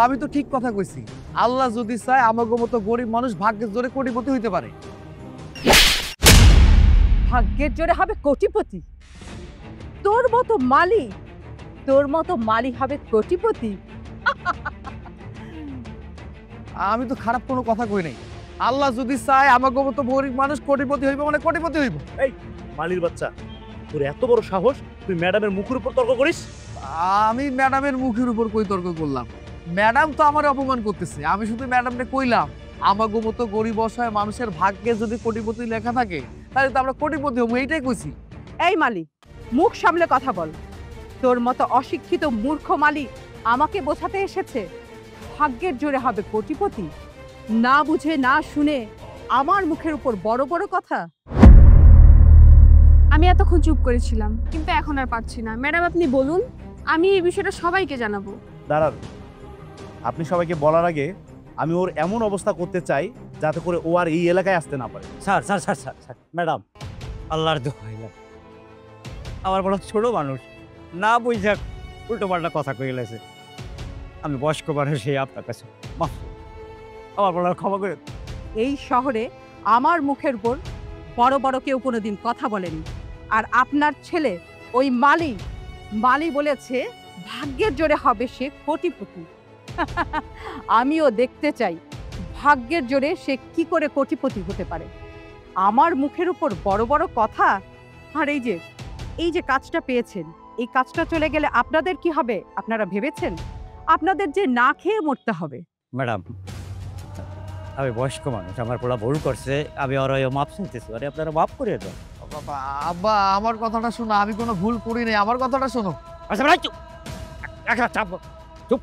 আমি তো ঠিক কথা কইছি। আল্লাহ যদি চায় আমাকে মতো গরিব মানুষ ভাগ্যের জোরে কোটিপতি হইতে পারে। ভাগ্যের জোরে হবে কোটিপতি? তোর মতো মালি হবে কোটিপতি? আমি তো খারাপ কোনো কথা কই নাই। আল্লাহ যদি চায় আমাকে মতো গরিব মানুষ কোটিপতি হইব, মানে কোটিপতি হইব। এই মালির বাচ্চা, তোর এত বড় সাহস, তুই ম্যাডামের মুখের উপর তর্ক করিস? আমি ম্যাডামের মুখের উপর কই তর্ক করলাম? ম্যাডাম তো আমার অপমান করতেছে। আমি শুধু ম্যাডামকে কইলাম আমাকে মতো গরিব অসহায় মানুষের ভাগ্যে যদি কোটিপতি লেখা থাকে তাহলে তো আমরা কোটিপতি হবো, এইটাই কইছি। এই মালি, মুখ সামলে কথা বল। তোর মতো অশিক্ষিত মূর্খ মালি আমাকে বোঝাতে এসেছে ভাগ্যের জোরে হবে কোটিপতি? না বুঝে না শুনে আমার মুখের উপর বড় বড় কথা। আমি এতক্ষণ চুপ করেছিলাম, কিন্তু এখন আর পারছি না। ম্যাডাম আপনি বলুন, আমি এই বিষয়টা সবাইকে জানাবো। দাঁড়ান, আপনি সবাইকে বলার আগে আমি ওর এমন অবস্থা করতে চাই যাতে করে ও আর এই এলাকায় আসতে না পারে। Sir sir sir sir sir madam, আল্লাহর দোহাই লাগে, আমার বড় ছোট মানুষ, না বুঝা উল্টো পাল্টা কথা কয়ে গেছে। আমি বয়স্ক মানুষ, সেই আপনার কাছে মাফ, আমার বলার ক্ষমা করে। এই শহরে আমার মুখের উপর বড় বড় কেউ কোনোদিন কথা বলেনি। আর আপনার ছেলে ওই মালি বলেছে ভাগ্যের জোরে হবে সে কোটিপতি। আমিও দেখতে চাই ভাগ্যের জোরে সে কি করে কোটিপতি হতে পারে। আমার মুখের উপর বড় বড় কথা। আর এই যে কাজটা পেয়েছেন, এই কাজটা চলে গেলে আপনাদের কি হবে আপনারা ভেবেছেন? আপনাদের যে না খেয়ে মরতে হবে। ম্যাডাম, আমি বয়স্ক মানুষ, আমার পোলা ভুল করছে, আমি ওর মাপ চাইতেছি, আরে আপনারা মাফ করে দাও। আব্বা আমার কথাটা শোনো, আমি কোনো ভুল করি নাই, আমার কথাটা শোনো। আচ্ছা ভাই চুপ, চুপ।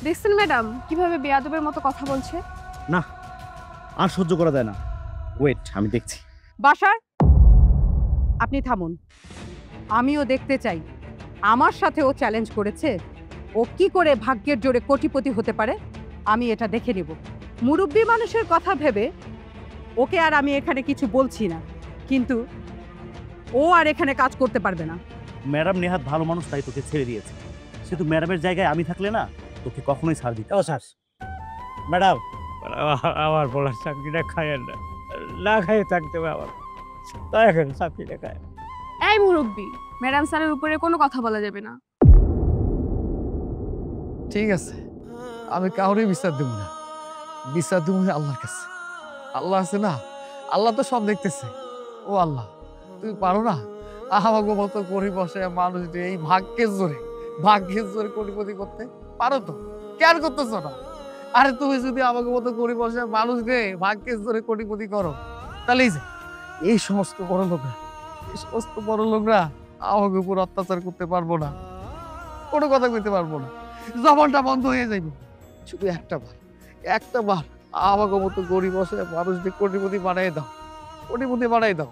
দেখছেন ম্যাডাম কিভাবে বেয়াদবের মতো কথা বলছে? না, আর সহ্য করা যায় না। ওয়েট, আমি দেখছি। বাশার, আপনি থামুন। আমিও দেখতে চাই। আমার সাথে ও চ্যালেঞ্জ করেছে, ও কি করে ভাগ্যের জোরে কোটিপতি হতে পারে আমি এটা দেখে নেব। মুরব্বী মানুষের কথা ভেবে ওকে আর আমি এখানে কিছু বলছি না, কিন্তু ও আর এখানে কাজ করতে পারবে না। ম্যাডাম নেহাত ভালো মানুষ, তাই তোকে ছেড়ে দিয়েছে। সে তো ম্যাডামের জায়গায় আমি থাকলে না তোকে কখনোই ছাড় দিত। ও স্যার, ম্যাডাম আমার বলার চাকরিটা খায়েন না, না খাইয়ে থাকতে হবে আমার, তাই এখন চাকরিটা খায়। এই মুরব্বি, ম্যাডাম স্যারের উপরে কোনো কথা বলা যাবে না। ঠিক আছে, আমি কাউরেই বিচার দেব না, বিচার দেব আল্লাহর কাছে। আল্লাহ আছে না, আল্লাহ তো সব দেখতেছে। ও আল্লাহ, তুমি পারো না আমাকে মতো গরিব অসহায় মানুষ এই ভাগ্যের জোরে কোটিপতি করতে? পারো তো, কেন করতেছো না? আরে তুমি যদি আমাকে মতো গরিব অসহায় মানুষ ভাগ্যের জোরে কোটিপতি করো, তাহলে এই সমস্ত বড় লোকরা আমাকে উপর অত্যাচার করতে পারবো না, কোনো কথা কইতে পারবো না, জবানটা বন্ধ হয়ে যাইব। শুধু একটা বার আমাকে মতো গরিব অসহায় মানুষদের কোটিপতি বানাই দাও,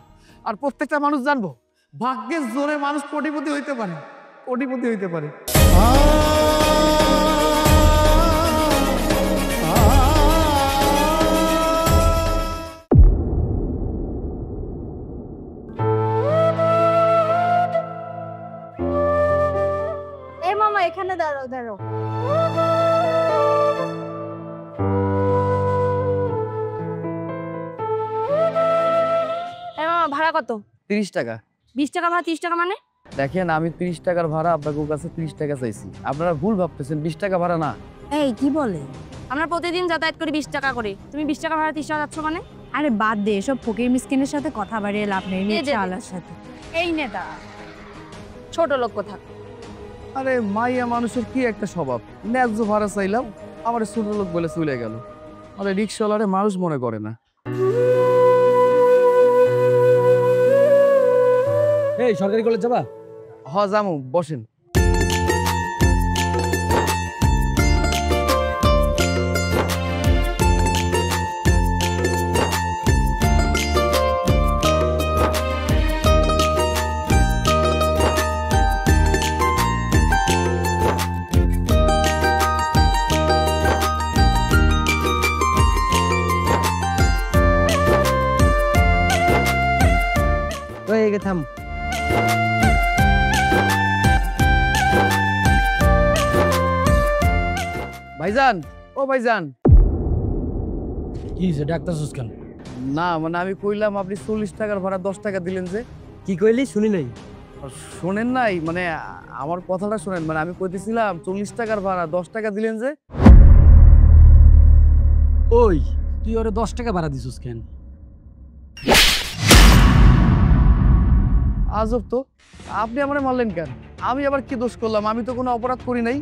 আর প্রত্যেকটা মানুষ জানবো ভাগ্যের জোরে মানুষ কোটিপতি হইতে পারে। এই মামা এখানে দাঁড়াও। এই মামা ভাড়া কত? 30 টাকা। 20 টাকা ভাড়া, 30 টাকা মানে? দেখেন, আমি 30 টাকার ভাড়া আপনাদের কাছে 30 টাকা চাইছি, আপনারা ভুল ভাবতেছেন, 20 টাকা ভাড়া না। এই কি বলে? আমরা প্রতিদিন যাতায়াত করি 20 টাকা করে, তুমি 20 টাকা ভাড়া 30 টাকা যাচ্ছ মানে? আরে বাদ দে, এসব ফকির মিসকিনের সাথে কথা বাড়িয়ে লাভ নেই, আলার সাথে। এই নেতা ছোট লোক কোথা। আরে মাইয়া মানুষের কি একটা স্বভাব, ন্যায্য ভাড়া চাইলাম, আমার ছোট লোক বলে চলে গেল। আরে রিক্সাওয়ালারে মানুষ মনে করে না। এই সরকারি কলেজ যাবা? জামু, বসেন। থাম। ভাইজান, ও ভাইজান। কি হয়েছে ডাক্তার কেন? না মানে আমি কইলাম আপনি 40 টাকার ভাড়া 10 টাকা দিলেন যে। কি কইলি শুনি নাই। শোনেন নাই মানে আমার কথাটা শোনেন, মানে আমি কইতেছিলাম 40 টাকার ভাড়া 10 টাকা দিলেন যে। ওই তুই ওরে 10 টাকা ভাড়া দিছিস কেন? আজব তো, আপনি আমারে মারলেন কেন? আমি আবার কি দোষ করলাম? আমি তো কোনো অপরাধ করি নাই।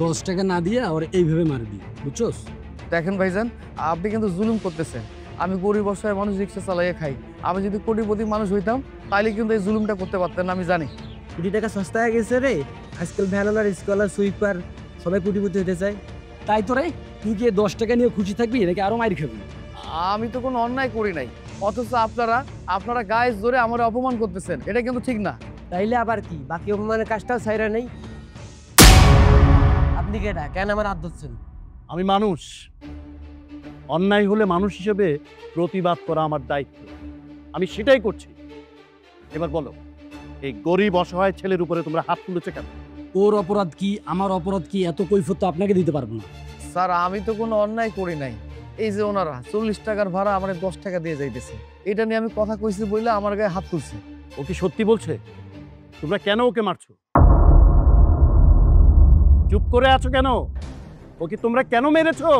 10 টাকা না দিয়ে ওরে এইভাবে মারবি, বুঝছস? দেখেন ভাইজান, আপনি কিন্তু জুলুম করতেছেন। আমি গরিব অসহায় মানুষ, রিক্সা চালাইয়ে খাই। আমি যদি কোটিপতি মানুষ হইতাম তাইলে কিন্তু এই জুলুমটা করতে পারতেন না, আমি জানি। কোটি টাকা সস্তা হয়ে গেছে রে। আজকাল ভ্যানওয়ালার, স্কলার, সুইপার সবাই কোটিপতি হতে চায়। তাই তো রে, তুই কি 10 টাকা নিয়ে খুশি থাকবি নাকি আরো মাইর খাবি? আমি তো কোনো অন্যায় করি নাই, অথচ আপনারা গায়ে জোরে আমার অপমান করতেছেন, এটা কিন্তু ঠিক না। তাইলে আবার কি, বাকি অপমানের কাজটাও ছাইরা নেই। আপনি কেডা, কেন আমার হাত ধরছেন? আমি মানুষ, অন্যায় হলে মানুষ হিসেবে প্রতিবাদ করা আমার দায়িত্ব, আমি সেটাই করছি। এবার বলো, এই গরিব অসহায় ছেলের উপরে তোমরা হাত তুলেছে কেন? ওর অপরাধ কি, আমার অপরাধ কি, এত কৈফিয়ত তো আপনাকে দিতে পারবো না। স্যার আমি তো কোনো অন্যায় করি নাই। এই যে ওনারা 40 টাকার ভাড়া আমার 10 টাকা দিয়ে যাইতেছে, এটা নিয়ে আমি কথা কইছি বইলে আমার গায়ে হাত তুলছে। ও কি সত্যি বলছে? তোমরা কেন ওকে মারছো? চুপ করে আছো কেন? ওকে তোমরা কেন মেরেছো?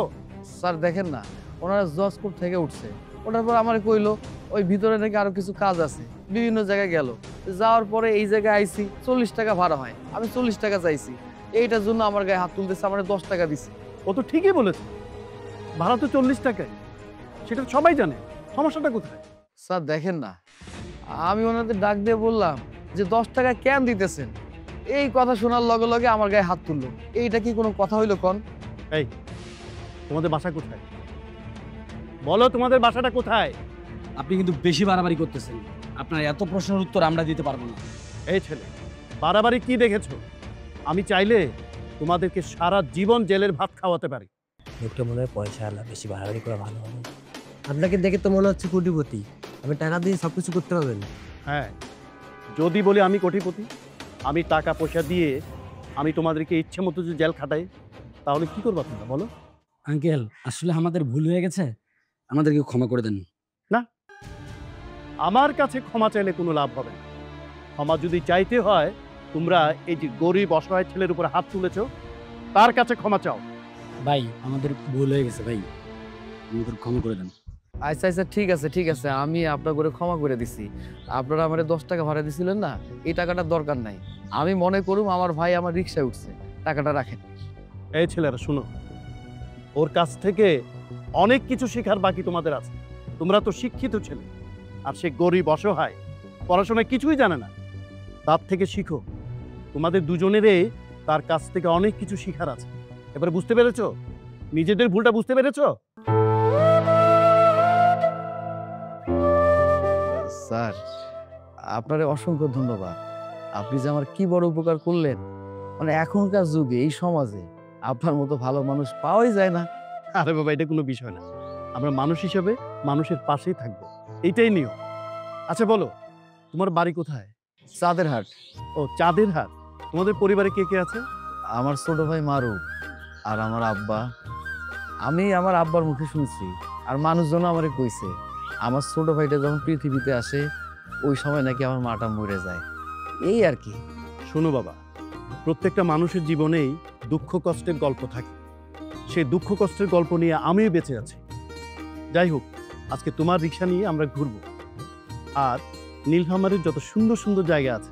স্যার দেখেন না, ওনারা জজ কোর্ট থেকে উঠছে, ওঠার পর আমার কইলো ওই ভিতরে নাকি আরো কিছু কাজ আছে, বিভিন্ন জায়গায় গেল। যাওয়ার পরে এই জায়গায় আইছি, 40 টাকা ভাড়া হয়, আমি 40 টাকা চাইছি, এইটার জন্য আমার গায়ে হাত তুলতেছে, আমার 10 টাকা দিছে। ও তো ঠিকই বলেছে, ভাড়া তো 40 টাকায়, সেটা তো সবাই জানে, সমস্যাটা কোথায়? স্যার দেখেন না, আমি ওনাদের ডাক দিয়ে বললাম যে 10 টাকা কেন দিতেছেন, এই কথা শোনার লগে লগে আমার গায়ে হাত তুললো। এইটা কি কোনো কথা হইলো কন? এই, তোমাদের বাসা কোথায়? বলো তোমাদের বাসাটা কোথায়? আপনি কিন্তু বেশি বাড়াবাড়ি করতেছেন। আপনার এত প্রশ্নের উত্তর আমরা দিতে পারবো না। এই ছেলে, বাড়াবাড়ি কি দেখেছো? আমি চাইলে তোমাদেরকে সারা জীবন জেলের ভাত খাওয়াতে পারি। লোকটা মনে হয় পয়সা আলা, বেশি বাড়াবাড়ি করা ভালো হবে। আপনাকে দেখে তো মনে হচ্ছে কোটিপতি, আপনি টাকা দিয়ে সবকিছু করতে পারবেন। হ্যাঁ, যদি বলি আমি কোটিপতি, আমি টাকা পয়সা দিয়ে আমি তোমাদেরকে ইচ্ছে মতো যদি জেল খাটাই, তাহলে কি করবা তোমরা বলো? আঙ্কেল, আসলে আমাদের ভুল হয়ে গেছে, আমাদেরকে ক্ষমা করে দেন। আমার কাছে ক্ষমা চাইলে কোনো লাভ হবে না। ক্ষমা যদি চাইতে হয়, তোমরা এই যে গরিব অসহায় ছেলের উপর হাত তুলেছো, তার কাছে ক্ষমা চাও। ভাই আমাদের ভুল হয়ে গেছে ভাই, আমাদের ক্ষমা করে দেন। আচ্ছা আচ্ছা ঠিক আছে ঠিক আছে, আমি আপনার করে ক্ষমা করে দিছি। আপনারা আমার 10 টাকা ভাড়া দিছিলেন না, এই টাকাটার দরকার নাই। আমি মনে করুম আমার ভাই আমার রিক্সায় উঠছে, টাকাটা রাখেন। এই ছেলেরা শুনো, ওর কাছ থেকে অনেক কিছু শেখার বাকি তোমাদের আছে। তোমরা তো শিক্ষিত ছেলে, আর সে গরিব অসহায়, পড়াশোনায় কিছুই জানে না। তার থেকে শিখো, তোমাদের দুজনেরই তার কাছ থেকে অনেক কিছু শিখার আছে। এবারে বুঝতে পেরেছো? নিজেদের ভুলটা বুঝতে পেরেছো? স্যার আপনারে অসংখ্য ধন্যবাদ। আপনি যে আমার কি বড় উপকার করলেন, মানে এখনকার যুগে এই সমাজে আপনার মতো ভালো মানুষ পাওয়াই যায় না। আরে বাবা, এটা কোনো বিষয় না। আমরা মানুষ হিসাবে মানুষের পাশেই থাকবো, এইটাই নিয়ম। আচ্ছা বলো, তোমার বাড়ি কোথায়? চাঁদের হাট। ও, চাঁদের হাট। তোমাদের পরিবারে কে কে আছে? আমার ছোট ভাই মারুফ আর আমার আব্বা। আমি আমার আব্বার মুখে শুনছি, আর মানুষজন আমারে কইছে আমার ছোট ভাইটা যখন পৃথিবীতে আসে ওই সময় নাকি আমার মাটা মরে যায়, এই আর কি। শোনো বাবা, প্রত্যেকটা মানুষের জীবনেই দুঃখ কষ্টের গল্প থাকে। সেই দুঃখ কষ্টের গল্প নিয়ে আমিও বেঁচে আছি। যাই হোক, আজকে তোমার রিক্সা নিয়ে আমরা ঘুরবো, আর নীলফামারীর যত সুন্দর সুন্দর জায়গা আছে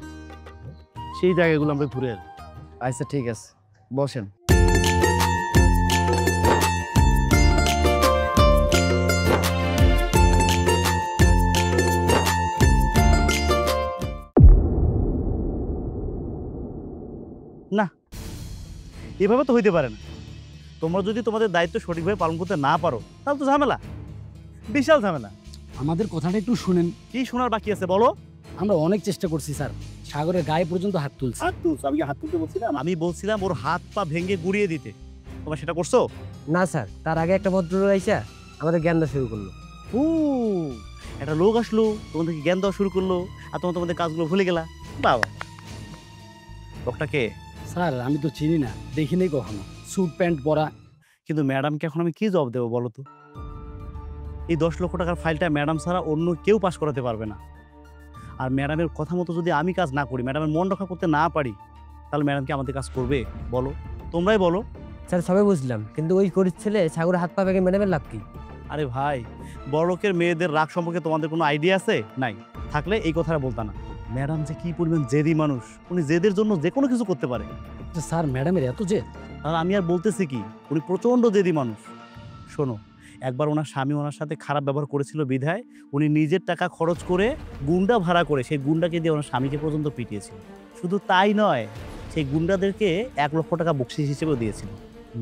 সেই জায়গাগুলো আমরা ঘুরে আসবো। আচ্ছা ঠিক আছে, বসেন। এভাবে তো হইতে পারে না। তোমরা যদি তোমাদের দায়িত্ব সঠিকভাবে পালন করতে না পারো, তাহলে তো ঝামেলা, বিশাল ঝামেলা। আমাদের কথাটা একটু শুনেন। কি শোনার বাকি আছে বলো? আমরা অনেক চেষ্টা করছি স্যার, সাগরের গায়ে পর্যন্ত হাত তুলছি। আমি হাত তুলতে বলছিলাম? আমি বলছিলাম ওর হাত পা ভেঙে গুড়িয়ে দিতে, তোমরা সেটা করছো? না স্যার, তার আগে একটা ভদ্রলোক আইসা আমাদের জ্ঞান দেওয়া শুরু করলো। ও, একটা লোক আসলো, তোমাদেরকে জ্ঞান দেওয়া শুরু করলো, আর তোমরা তোমাদের কাজগুলো ভুলে গেলা। বাবা, লোকটা কে? স্যার আমি তো চিনি না, দেখিনি কখনো। স্যুট প্যান্ট পরা। কিন্তু ম্যাডামকে এখন আমি কি জবাব দেবো বলো তো? এই 10 লক্ষ টাকার ফাইলটা ম্যাডাম ছাড়া অন্য কেউ পাস করাতে পারবে না। আর ম্যাডামের কথা মতো যদি আমি কাজ না করি, ম্যাডামের মন রক্ষা করতে না পারি, তাহলে ম্যাডাম কি আমাদের কাজ করবে বলো? তোমরাই বলো। স্যার সবাই বুঝলাম, কিন্তু ওই গরিব ছেলে সাগরের হাত পা ভেঙে ম্যাডামের লাভ কি? আরে ভাই, বড়লোকের মেয়েদের রাগ সম্পর্কে তোমাদের কোনো আইডিয়া আছে? নাই। থাকলে এই কথাটা বলতা না। ম্যাডাম যে কি পরিমাণ জেদি মানুষ, উনি জেদের জন্য যে কোনো কিছু করতে পারে। স্যার ম্যাডামের এত জেদ? আর আমি আর বলতেছি কি, উনি প্রচণ্ড জেদি মানুষ। শোনো, একবার ওনার স্বামী ওনার সাথে খারাপ ব্যবহার করেছিল বিধায় উনি নিজের টাকা খরচ করে গুন্ডা ভাড়া করে সেই গুন্ডাকে দিয়ে ওনার স্বামীকে পর্যন্ত পিটিয়েছিল। শুধু তাই নয়, সেই গুন্ডাদেরকে 1 লক্ষ টাকা বকশিস হিসেবেও দিয়েছিল।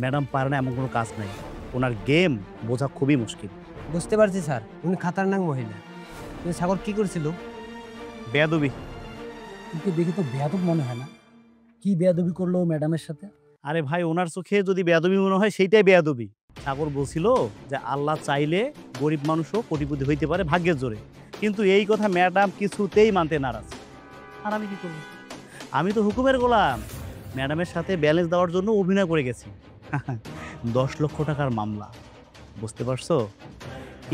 ম্যাডাম পারে না এমন কোনো কাজ নাই। ওনার গেম বোঝা খুবই মুশকিল। বুঝতে পারছি স্যার, উনি খাতারনাক মহিলা। কিন্তু সাগর কি করেছিল? বেয়াদবি। কিন্তু দেখে তো বেয়াদব মনে হয় না। কি বেয়াদবি করলো ম্যাডামের সাথে? আরে ভাই, ওনার চোখে যদি বেয়াদবি মনে হয় সেইটাই বেয়াদবি। সাগর বলছিল যে আল্লাহ চাইলে গরিব মানুষও কোটিপতি হইতে পারে ভাগ্যের জোরে, কিন্তু এই কথা ম্যাডাম কিছুতেই মানতে নারাজ। আর আমি কি করব? আমি তো হুকুমের গোলাম। ম্যাডামের সাথে ব্যালেন্স দেওয়ার জন্য অভিনয় করে গেছি। 10 লক্ষ টাকার মামলা, বুঝতে পারছো?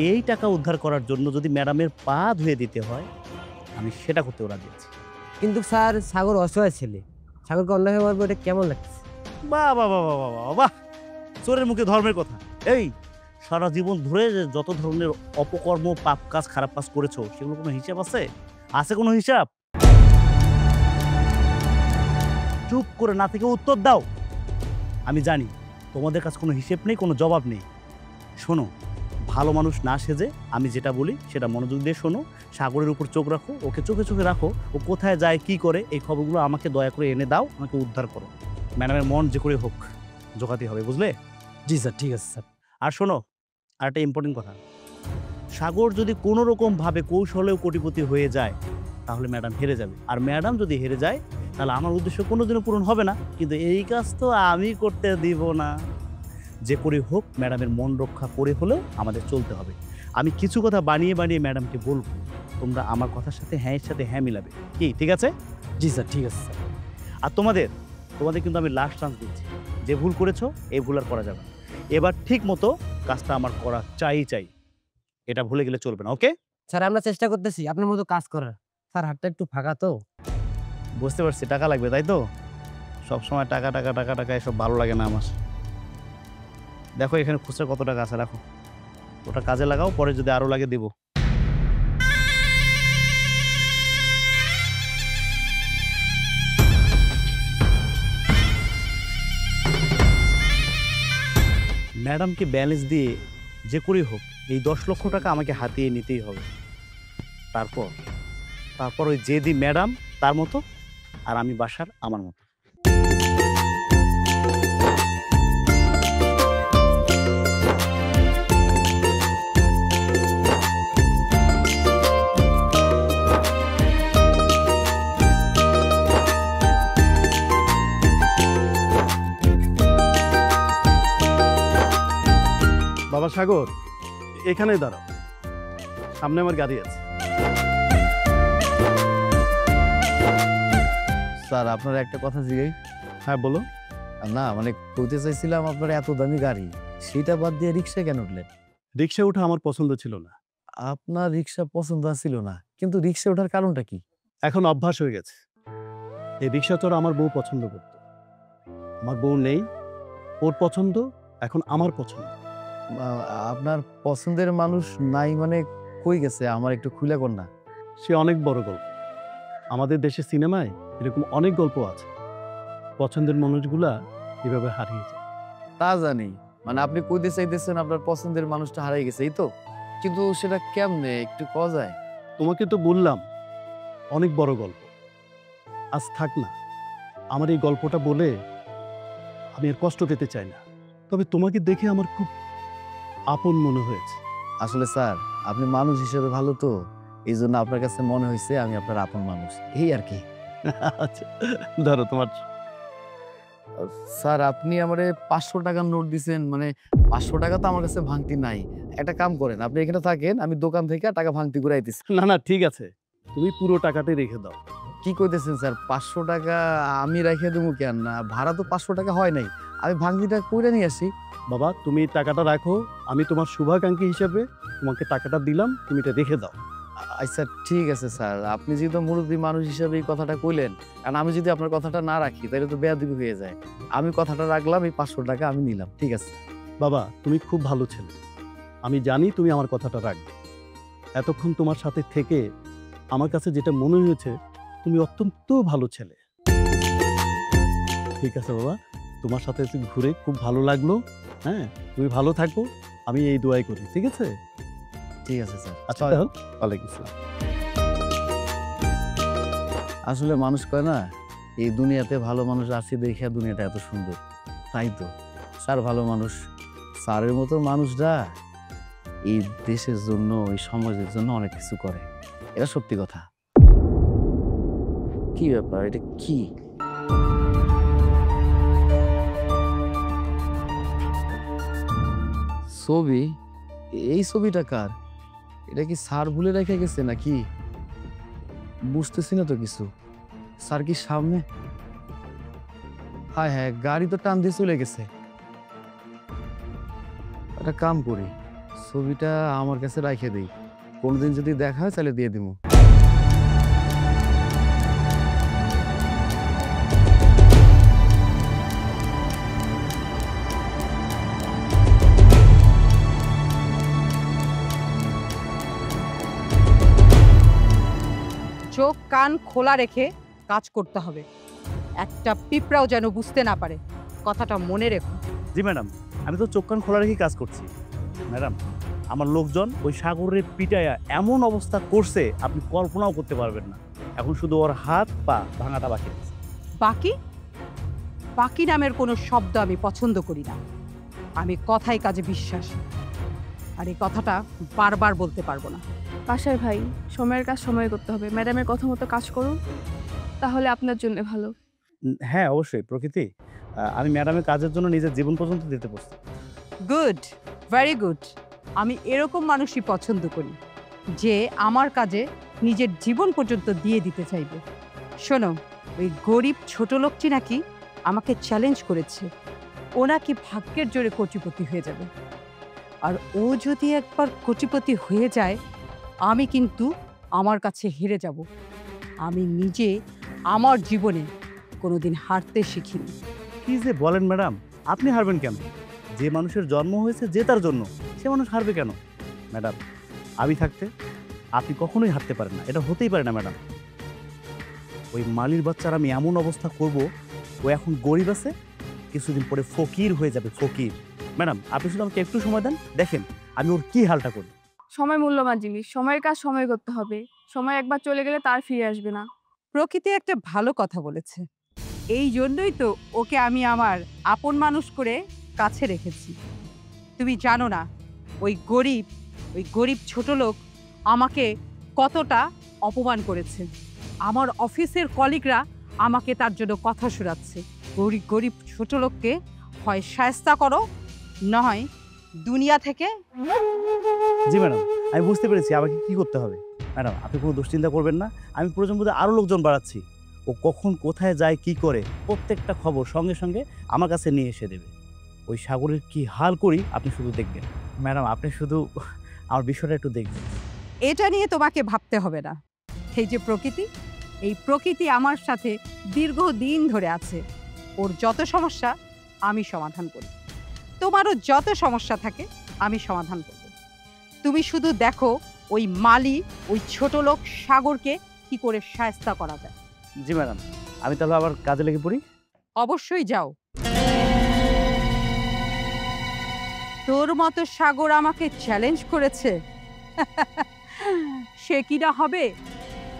এই টাকা উদ্ধার করার জন্য যদি ম্যাডামের পা ধুয়ে দিতে হয়, আমি সেটা করতে রাজি আছি। কিন্তু স্যার সাগর অসহায় ছেলে, সাগরকে অন্যায় ব্যবহার করে এটা কেমন লাগছে? বাহ বাহ বাহ বাহ বাহ বাহ, চোরের মুখে ধর্মের কথা। এই সারা জীবন ধরে যে যত ধরনের অপকর্ম, পাপ কাজ, খারাপ কাজ করেছো, সেগুলো কোনো হিসাব আছে? আছে কোনো হিসাব? চুপ করে না থেকে উত্তর দাও। আমি জানি তোমাদের কাছে কোনো হিসেব নেই, কোনো জবাব নেই। শোনো, ভালো মানুষ না সেজে আমি যেটা বলি সেটা মনোযোগ দিয়ে শোনো। সাগরের উপর চোখ রাখো, ওকে চোখে চোখে রাখো। ও কোথায় যায়, কি করে, এই খবরগুলো আমাকে দয়া করে এনে দাও, আমাকে উদ্ধার করো। ম্যাডামের মন যে করে হোক জোগাতে হবে, বুঝলে? জি স্যার, ঠিক আছে স্যার। আর শোনো, আর একটা ইম্পর্টেন্ট কথা, সাগর যদি কোনো রকম ভাবে কৌশলেও কোটিপতি হয়ে যায়, তাহলে ম্যাডাম হেরে যাবে। আর ম্যাডাম যদি হেরে যায়, তাহলে আমার উদ্দেশ্য কোনোদিনও পূরণ হবে না। কিন্তু এই কাজ তো আমি করতে দিব না। যে করে হোক ম্যাডামের মন রক্ষা করে হলেও আমাদের চলতে হবে। আমি কিছু কথা বানিয়ে বানিয়ে ম্যাডামকে বলবো, তোমরা আমার কথার সাথে হ্যাঁ এর সাথে হ্যাঁ মিলাবে। কি ঠিক আছে? জি স্যার, ঠিক আছে স্যার। আর তোমাদের কিন্তু আমি লাস্ট চান্স দিচ্ছি। যে ভুল করেছো, এই ভুল আর করা যাবে না। এবার ঠিক মতো কাজটা আমার করা চাই। এটা ভুলে গেলে চলবে না, ওকে? স্যার আমরা চেষ্টা করতেছি আপনার মতো কাজ করার। স্যার হাতটা একটু ফাঁকা তো। বুঝতে পারছি, টাকা লাগবে তাই তো? সবসময় টাকা টাকা টাকা টাকা এসব ভালো লাগে না আমার। দেখো এখানে খুচরা কত টাকা আছে, রাখো। ওটা কাজে লাগাও, পরে যদি আরো লাগে দেব। ম্যাডামকে ব্যালেন্স দিয়ে যে করেই হোক এই 10 লক্ষ টাকা আমাকে হাতিয়ে নিতেই হবে। তারপর ওই জেদি ম্যাডাম তার মতো, আর আমি বাসার আমার মতো। বাবা সাগর, এখানেই দাঁড়াও, সামনে আমার গাড়ি আছে। স্যার আপনার একটা কথা জিজ্ঞাই। হ্যাঁ বলো। না মানে কইতে চাইছিলাম, আপনার এত দামি গাড়ি, সেটা বাদ দিয়ে রিক্সা কেন উঠলেন? রিক্সা ওঠা আমার পছন্দ ছিল না। আপনার রিক্সা পছন্দ ছিল না, কিন্তু রিক্সা ওঠার কারণটা কি? এখন অভ্যাস হয়ে গেছে। এই রিক্সা চড়া আমার বউ পছন্দ করত। আমার বউ নেই, ওর পছন্দ এখন আমার পছন্দ। আপনার পছন্দের মানুষ নাই মানে কই গেছে? আমার একটু খুলে কর না। সে অনেক বড় গল্প। আমাদের দেশের সিনেমায় এরকম অনেক গল্প আছে। পছন্দের মানুষগুলা এভাবে হারিয়ে যায়। তা জানি, মানে আপনি কইতে চাইতেছেন আপনার পছন্দের মানুষটা হারিয়ে গেছে, এই তো? কিন্তু সেটা কেমনে একটু কওয়া যায়? তোমাকে তো বললাম অনেক বড় গল্প। আজ থাক না, আমার এই গল্পটা বলে আমি আর কষ্ট পেতে চাই না। তবে তোমাকে দেখে আমার খুব আপন মনে হয়েছে। আসলে স্যার আপনি মানুষ হিসেবে ভালো তো, এই জন্য আপনার কাছে মনে হয়েছে আমি আপনার আপন মানুষ, এই আর কি। আচ্ছা ধরো তোমার। স্যার আপনি আমারে 500 টাকার নোট দিছেন, মানে 500 টাকা তো আমার কাছে ভাঙতি নাই। একটা কাম করেন, আপনি এখানে থাকেন, আমি দোকান থেকে টাকা ভাঙতি করে আইতেছি। না না ঠিক আছে, তুমি পুরো টাকাটাই রেখে দাও। কি কইতেছেন স্যার? 500 টাকা আমি রেখে দেবো কেন? না ভাড়া তো 500 টাকা হয় নাই, আমি ভাঙিটা করে নিয়ে আসি। বাবা তুমি টাকাটা রাখো, আমি তোমার শুভাকাঙ্ক্ষী হিসেবে তোমাকে টাকাটা দিলাম, তুমি এটা রেখে দাও। আচ্ছা ঠিক আছে স্যার, আপনি যেহেতু মুরব্বী মানুষ হিসেবে এই কথাটা কইলেন, কারণ আমি যদি আপনার কথাটা না রাখি তাহলে তো বেয়াদবি হয়ে যায়। আমি কথাটা রাখলাম, এই 500 টাকা আমি নিলাম, ঠিক আছে? বাবা তুমি খুব ভালো ছেলে, আমি জানি তুমি আমার কথাটা রাখবে। এতক্ষণ তোমার সাথে থেকে আমার কাছে যেটা মনে হয়েছে, তুমি অত্যন্ত ভালো ছেলে। ঠিক আছে বাবা, তোমার সাথে একটু ঘুরে খুব ভালো লাগলো। হ্যাঁ, তুমি ভালো থাকো, আমি এই দোয়াই করি, ঠিক আছে? ঠিক আছে স্যার। আচ্ছা, ওয়ালাইকুম আসসালাম। আসলে মানুষ কয় না, এই দুনিয়াতে ভালো মানুষ আছে দেখে দুনিয়াটা এত সুন্দর। তাই তো স্যার ভালো মানুষ। স্যারের মতো মানুষরা এই দেশের জন্য, এই সমাজের জন্য অনেক কিছু করে, এটা সত্যি কথা। কি ব্যাপার, এটা কি? ছবি? এই ছবিটা কার? এটা কি স্যার ভুলে রেখে গেছে নাকি? বুঝতেছি না তো কিছু। স্যার কি সামনে? হ্যাঁ হ্যাঁ, গাড়ি তো টান দিয়ে চলে গেছে। একটা কাম করি, ছবিটা আমার কাছে রাখে দিই, কোনোদিন যদি দেখা হয় তাহলে দিয়ে দিব। চোখ কান খোলা রেখে কাজ করতে হবে, একটা পিঁপড়াও যেন বুঝতে না পারে, কথাটা মনে রেখো। জি ম্যাডাম, আমি তো চোখ কান খোলা রেখে কাজ করছি। ম্যাডাম, আমার লোকজন ওই সাগরের পিটায়া এমন অবস্থা করছে আপনি কল্পনাও করতে পারবেন না। এখন শুধু ওর হাত পা ভাঙাটা বাকি আছে। বাকি বাকি নামের কোনো শব্দ আমি পছন্দ করি না। আমি কথায় কাজে বিশ্বাসী, আর এই কথাটা বারবার বলতে পারবো না। বাসার ভাই, সময়ের কাজ সময় করতে হবে। ম্যাডামের কথা মতো কাজ করুন, তাহলে আপনার জন্য ভালো। হ্যাঁ অবশ্যই প্রকৃতি, আমি ম্যাডামের কাজের জন্য নিজের জীবন পর্যন্ত দিতে প্রস্তুত। Good, very good. আমি এরকম মানুষই পছন্দ করি, যে আমার কাজে নিজের জীবন পর্যন্ত দিয়ে দিতে চাইবে। শোনো, ওই গরিব ছোট লোকটি নাকি আমাকে চ্যালেঞ্জ করেছে, ও নাকি ভাগ্যের জোরে কোটিপতি হয়ে যাবে। আর ও যদি একবার কোটিপতি হয়ে যায়, আমি কিন্তু আমার কাছে হেরে যাব। আমি নিজে আমার জীবনে কোনোদিন হারতে শিখিনি। কি যে বলেন ম্যাডাম, আপনি হারবেন কেন? যে মানুষের জন্ম হয়েছে জেতার জন্য, সে মানুষ হারবে কেন? ম্যাডাম, আমি থাকতে আপনি কখনোই হারতে পারেন না, এটা হতেই পারে না ম্যাডাম। ওই মালির বাচ্চার আমি এমন অবস্থা করব, ও এখন গরিব আছে, কিছুদিন পরে ফকির হয়ে যাবে, ফকির। ম্যাডাম, আপনি শুধু আমাকে একটু সময় দেন, দেখেন আমি ওর কি হালটা করি। সময় মূল্যবান জিনিস, সময়ের কাজ সময় করতে হবে। সময় একবার চলে গেলে তার ফিরে আসবে না। প্রকৃতি একটা ভালো কথা বলেছে, এই জন্যই তো ওকে আমি আমার আপন মানুষ করে কাছে রেখেছি। তুমি জানো না, ওই গরিব ছোট লোক আমাকে কতটা অপমান করেছে। আমার অফিসের কলিগরা আমাকে তার জন্য কথা শোনাচ্ছে। গরিব ছোট লোককে হয় শায়েস্তা করো, নয় দুনিয়া থেকে। জি ম্যাডাম, আমি বুঝতে পেরেছি আমাকে কি করতে হবে। ম্যাডাম, আপনি কোনো দুশ্চিন্তা করবেন না, আমি প্রয়োজন বোধে আরও লোকজন বাড়াচ্ছি। ও কখন কোথায় যায় কি করে প্রত্যেকটা খবর সঙ্গে সঙ্গে আমার কাছে নিয়ে এসে দেবে। ওই সাগরের কি হাল করি আপনি শুধু দেখবেন। ম্যাডাম, আপনি শুধু আমার বিষয়টা একটু দেখবেন। এটা নিয়ে তোমাকে ভাবতে হবে না। এই যে প্রকৃতি, এই প্রকৃতি আমার সাথে দীর্ঘদিন ধরে আছে। ওর যত সমস্যা আমি সমাধান করি, তোমারও যত সমস্যা থাকে আমি সমাধান করব। তুমি শুধু দেখো ওই মালি, ওই ছোট লোক সাগরকে কি করে শায়েস্তা করা যায়। জি ম্যাডাম, আমি তাহলে আবার কাজে লেগে পড়ি। অবশ্যই যাও। তোর মতো সাগর আমাকে চ্যালেঞ্জ করেছে, সে কিনা হবে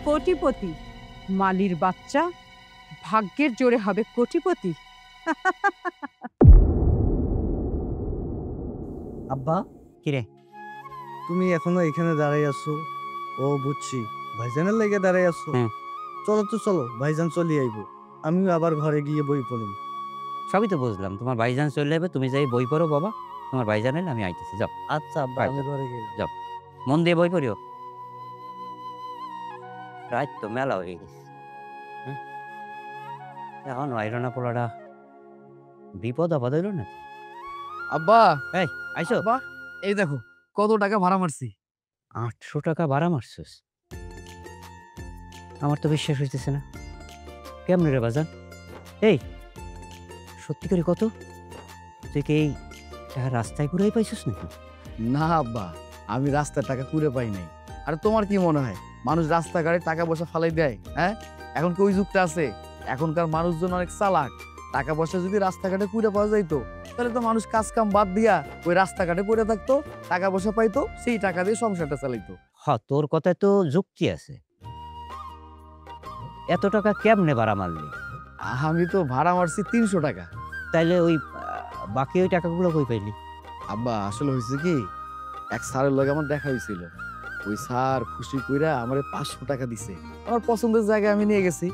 কোটিপতি। মালির বাচ্চা ভাগ্যের জোরে হবে কোটিপতি। আব্বা, কিরে? তুমি এখনো এখানে দাঁড়াই আছো? ও বুঝছি, ভাইজানের লেগে দাঁড়াই আছো। হ্যাঁ। চলো তো চলো, ভাইজান চলে আইবো, আমিও আবার ঘরে গিয়ে বই পড়ি। সবই তো বুঝলাম, তোমার ভাইজান চলে যাবে, তুমি যাই বই পড়ো বাবা। তোমার ভাইজান এলে আমি আইতেছি, যাও। আচ্ছা আব্বা, আমি ঘরে গেলাম। যাও, মন দিয়ে বই পড়িও। রাত তো মেলা হয়ে গেছে, হ্যাঁ? এখন আইরনা পোলাটা বিপদ আপদ হইল না? আব্বা আইসো? আব্বা এই দেখো কত টাকা ভাড়া মারছি। 800 টাকা ভাড়া মারছস? আমার তো বিশ্বাস হইতেছে না। কেমনে রে বাজান? এই সত্যি করে কত? তুই কি এই টাকা রাস্তায় ঘুরাই পাইছিস নাকি? না আব্বা, আমি রাস্তার টাকা কুড়ে পাই নাই। আর তোমার কি মনে হয় মানুষ রাস্তাঘাটে টাকা পয়সা ফালাই দেয়? হ্যাঁ, এখন কি ওই যুগটা আছে? এখনকার মানুষজন অনেক চালাক। টাকা পয়সা যদি রাস্তাঘাটে কুড়ে পাওয়া যাইতো তাহলে তো মানুষ কাজ কাম বাদ দিয়া ওই রাস্তাঘাটে পড়ে থাকতো, টাকা পয়সা পাইতো, সেই টাকা দিয়ে সংসারটা চালাইতো। তোর কথায় তো যুক্তি আছে। এত টাকা কেমনে ভাড়া মারলি? আমি তো ভাড়া মারছি 300 টাকা। তাইলে ওই বাকি ওই টাকাগুলো কই পাইলি? আব্বা আসলে হয়েছে কি, এক স্যারের লগে আমার দেখা হয়েছিল। ওই স্যার খুশি কইরা আমারে 500 টাকা দিছে। আমার পছন্দের জায়গায় আমি নিয়ে গেছি,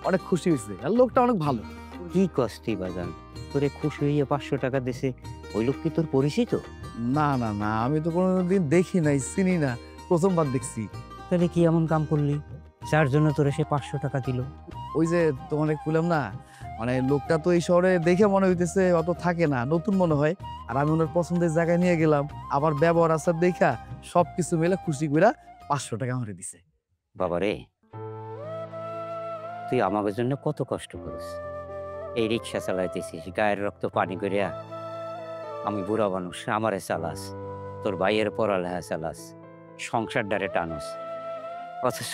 অনেক খুশি হয়েছে। আর লোকটা অনেক ভালো। কি কষ্টি বাজান, তোরে খুশি হইয়া 500 টাকা দিছে, ওই লোক কি তোর পরিচিত? না না না, আমি তো কোনোদিন দেখি নাই, চিনি না, প্রথমবার দেখছি। তাহলে কি এমন কাম করলি যার জন্য তোরে সে 500 টাকা দিল? ওই যে তোমার বললাম না, মানে লোকটা তো এই শহরে দেখে মনে হইতেছে অত থাকে না, নতুন মনে হয়। আর আমি ওনার পছন্দের জায়গায় নিয়ে গেলাম, আবার ব্যবহার আচার দেখা সবকিছু মিলে খুশি কইরা 500 টাকা আমারে দিছে। বাবারে, তুই আমাদের জন্য কত কষ্ট করিস। এই রিক্সা চালাইতেছিস গায়ের রক্ত পানি করিয়া। আমি বুড়া মানুষ, আমারে চালাস, তোর ভাইয়ের পড়ালেখা চালাস, সংসার ডারে টানস। অথচ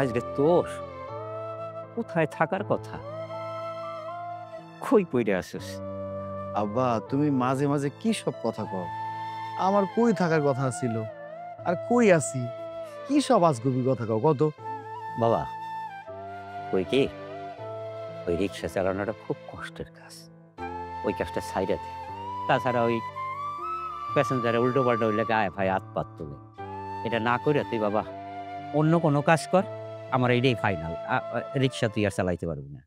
আজকে তোর কোথায় থাকার কথা, কই পইরে আসিস? আব্বা তুমি মাঝে মাঝে কি সব কথা কও? আমার কই থাকার কথা ছিল, আর কই আছি? কি সব আজগুবি কথা কও কত? বাবা কই কি, ওই রিক্সা চালানোটা খুব কষ্টের কাজ, ওই কাজটা সাইডে দে। তাছাড়া ওই প্যাসেঞ্জারে উল্টো পাল্টা হইলে গায়ে ভাই হাত পাত তোলে। এটা না করে তুই বাবা অন্য কোনো কাজ কর, আমার এইটাই ফাইনাল। রিক্সা তুই আর চালাইতে পারবি না।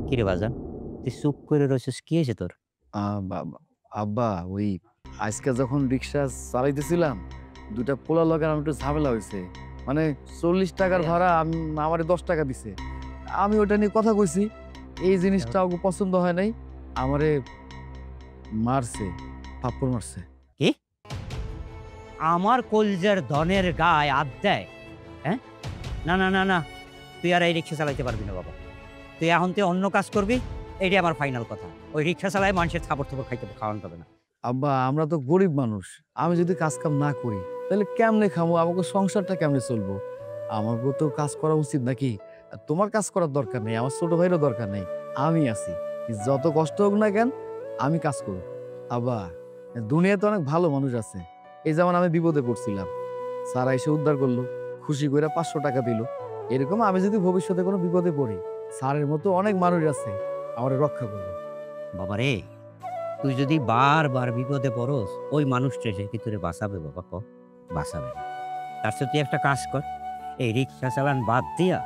কিরে বাজান, তুই চুপ করে রয়েছিস, কি হয়েছে তোর? আব্বা ওই আজকে যখন রিক্সা চালাইতেছিলাম, দুটা পোলা লগার আমার একটু ঝামেলা হয়েছে। মানে 40 টাকার ভাড়া আমারে 10 টাকা দিছে। আমি ওটা নিয়ে কথা কইছি, এই জিনিসটা ওকে পছন্দ হয় নাই, আমারে মারছে, থাপ্পড় মারছে। কি আমার কলজার ধনের গায়ে হাত দেয়? হ্যাঁ, না না না না, তুই আর এই রিক্সা চালাইতে পারবি না বাবা। তুই এখন তুই অন্য কাজ করবি, এইটাই আমার ফাইনাল কথা। ওই রিক্সা চালায় মানুষের থাপড় থাপড় খাওয়ানো যাবে না। আব্বা আমরা তো গরিব মানুষ, আমি যদি কাজ কাম না করি তাহলে কেমনে খামো? আমাকে সংসারটা কেমনে চলবো? আমাকে তো কাজ করা উচিত নাকি? আর তোমার কাজ করার দরকার নেই, আমার ছোট ভাইয়েরও দরকার নেই, আমি আছি। যত কষ্ট হোক না কেন আমি কাজ করব। আব্বা দুনিয়াতে অনেক ভালো মানুষ আছে। এই যেমন আমি বিপদে পড়ছিলাম, স্যার এসে উদ্ধার করলো, খুশি করে 500 টাকা দিল। এরকম আমি যদি ভবিষ্যতে কোনো বিপদে পড়ি, স্যারের মতো অনেক মানুষ আছে আমার রক্ষা করবে। বাবারে, তুই যদি বারবার বিপদে পড়স, ওই মানুষটা এসে কি তোরে বাঁচাবে বাবা? বাঁচাবে না। তার সাথে তুই একটা কাজ কর, এই রিক্সা চালান বাদ দিয়া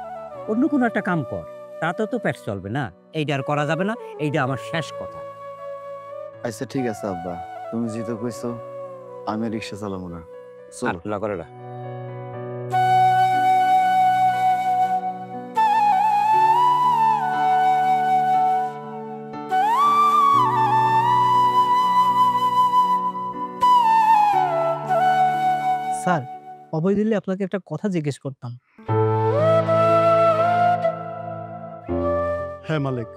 অন্য কোনো একটা কাম কর, তাতে তো পেট চলবে না। এইটা আর করা যাবে না, এইটা আমার শেষ কথা। আচ্ছা ঠিক আছে আব্বা, তুমি যেহেতু কইছো আমি রিক্সা চালাবো না, চলো। আল্লাহ করে না। স্যার, অভয় দিলে আপনাকে একটা কথা জিজ্ঞেস করতাম। হ্যাঁ মালিক,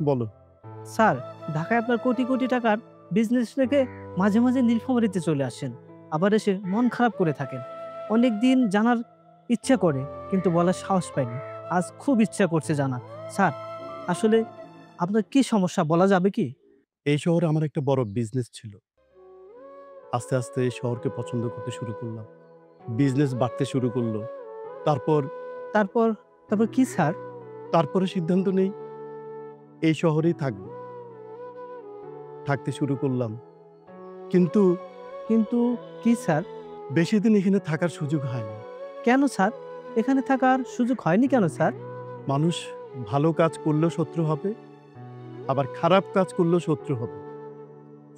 বলো। স্যার, ঢাকায় আপনার কোটি কোটি টাকার বিজনেস রেখে মাঝে মাঝে নীলফামারীতে চলে আসেন, আবার এসে মন খারাপ করে থাকেন। অনেক দিন জানার ইচ্ছা করে কিন্তু বলার সাহস পাইনি, আজ খুব ইচ্ছা করছে জানা। স্যার, আসলে আপনার কি সমস্যা বলা যাবে কি? এই শহরে আমার একটা বড় বিজনেস ছিল। আস্তে আস্তে এই শহরকে পছন্দ করতে শুরু করলাম, বিজনেস বাড়তে শুরু করলো। তারপর তারপর তারপর কি স্যার? তারপরে সিদ্ধান্ত নেই এই শহরেই থাকতে শুরু করলাম। কিন্তু কিন্তু কি স্যার? বেশি দিন এখানে থাকার সুযোগ হয়নি। কেন স্যার? এখানে থাকার সুযোগ হয়নি কেন স্যার? মানুষ ভালো কাজ করলেও শত্রু হবে, আবার খারাপ কাজ করলেও শত্রু হবে,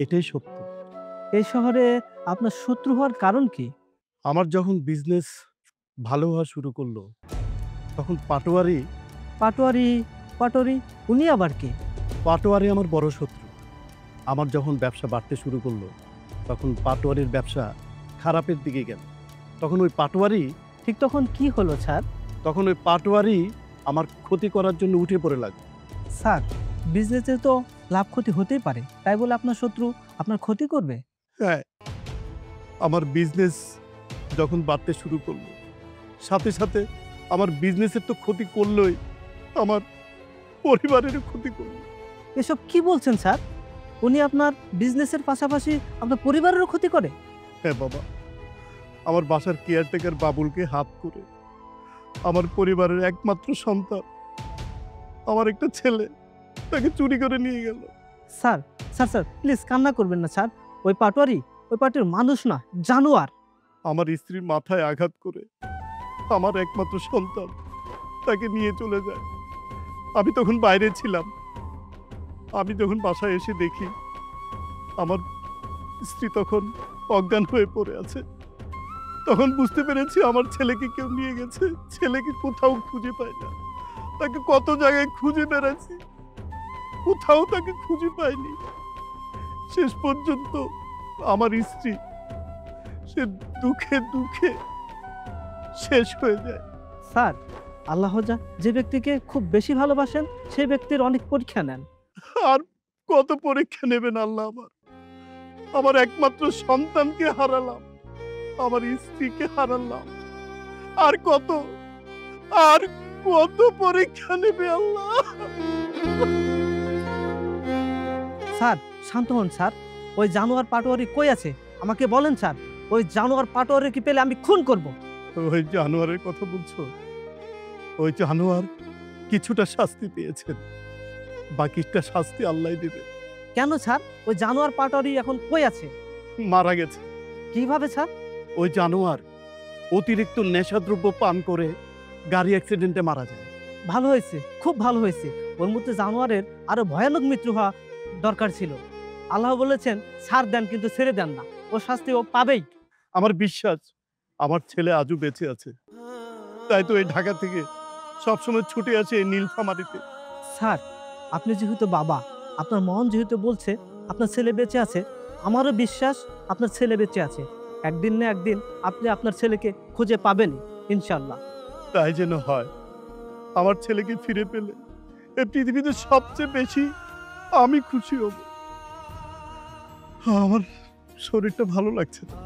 এটাই সত্য। এই শহরে আপনার শত্রু হওয়ার কারণ কি? আমার যখন বিজনেস ভালো হওয়া শুরু করলো, তখন পাটোয়ারি পাটোয়ারি পাটোয়ারি উনি আবার কে? পাটোয়ারি আমার বড় শত্রু। আমার যখন ব্যবসা বাড়তে শুরু করলো, তখন পাটোয়ারির ব্যবসা খারাপের দিকে গেল। তখন ওই পাটোয়ারি ঠিক তখন কি হলো স্যার? তখন ওই পাটোয়ারি আমার ক্ষতি করার জন্য উঠে পড়ে লাগলো। স্যার, বিজনেসে তো লাভ ক্ষতি হতেই পারে, তাই বলে আপনার শত্রু আপনার ক্ষতি করবে? হ্যাঁ, আমার বিজনেস যখন বাড়তে শুরু করলো, সাথে সাথে আমার বিজনেসের তো ক্ষতি করলোই, আমার পরিবারেরও ক্ষতি করলো। এসব কি বলছেন স্যার? উনি আপনার বিজনেসের পাশাপাশি আপনার পরিবারেরও ক্ষতি করে? হ্যাঁ বাবা, আমার বাসার কেয়ারটেকার বাবুলকে হাত করে আমার পরিবারের একমাত্র সন্তান, আমার একটা ছেলে, তাকে চুরি করে নিয়ে গেল। স্যার স্যার স্যার প্লিজ কান্না করবেন না স্যার। ওই পাটোয়ারি মানুষ না, জানোয়ার। আমার স্ত্রীর মাথায় আঘাত করে আমার একমাত্র সন্তান তাকে নিয়ে চলে যায়। আমি তখন বাইরে ছিলাম। আমি যখন বাসায় এসে দেখি আমার স্ত্রী তখন অজ্ঞান হয়ে পড়ে আছে, তখন বুঝতে পেরেছি আমার ছেলেকে কেউ নিয়ে গেছে। ছেলেকে কোথাও খুঁজে পাই না, তাকে কত জায়গায় খুঁজে বেড়াচ্ছি, কোথাও তাকে খুঁজে পাইনি। শেষ পর্যন্ত আমার স্ত্রী সে দুঃখে দুঃখে শেষ হয়ে যায়। স্যার, আল্লাহ যে ব্যক্তিকে খুব বেশি ভালোবাসেন সেই ব্যক্তির অনেক পরীক্ষা নেন। আর কত পরীক্ষা নেবেন আল্লাহ? আমার একমাত্র সন্তানকে হারালাম, আমার স্ত্রীকে হারালাম, আর কত পরীক্ষা নেবে আল্লাহ? স্যার শান্ত হন স্যার। ওই জানোয়ার পাটোয়ারি কই আছে আমাকে বলেন স্যার। ওই জানোয়ার পাটোয়ারি কি পেলে আমি খুন করব। ওই জানোয়ারের কথা বলছো? ওই জানোয়ার কিছুটা শাস্তি পেয়েছেন, বাকিটা শাস্তি আল্লাহ দেবে। কেন স্যার? ওই জানোয়ার পাটোয়ারি এখন কই আছে? মারা গেছে। কিভাবে স্যার? ওই জানোয়ার অতিরিক্ত নেশাদ্রব্য পান করে গাড়ি অ্যাক্সিডেন্টে মারা যায়। ভালো হয়েছে, খুব ভালো হয়েছে। ওর মধ্যে জানোয়ারের আরো ভয়ানক মৃত্যু হওয়া দরকার ছিল। আল্লাহ বলেছেন ছাড় দেন কিন্তু ছেড়ে দেন না, ও শাস্তি ও পাবেই। আমার বিশ্বাস আমার ছেলে আজও বেঁচে আছে, তাই তো এই ঢাকা থেকে সবসময় ছুটে আসে এই নীলফামারীতে। স্যার, আপনি যেহেতু বাবা, আপনার মন যেহেতু বলছে আপনার ছেলে বেঁচে আছে, আমারও বিশ্বাস আপনার ছেলে বেঁচে আছে। একদিন না একদিন আপনি আপনার ছেলেকে খুঁজে পাবেন ইনশাল্লাহ। তাই যেন হয়। আমার ছেলেকে ফিরে পেলে এই পৃথিবীতে সবচেয়ে বেশি আমি খুশি হব। আমার শরীরটা ভালো লাগছে না,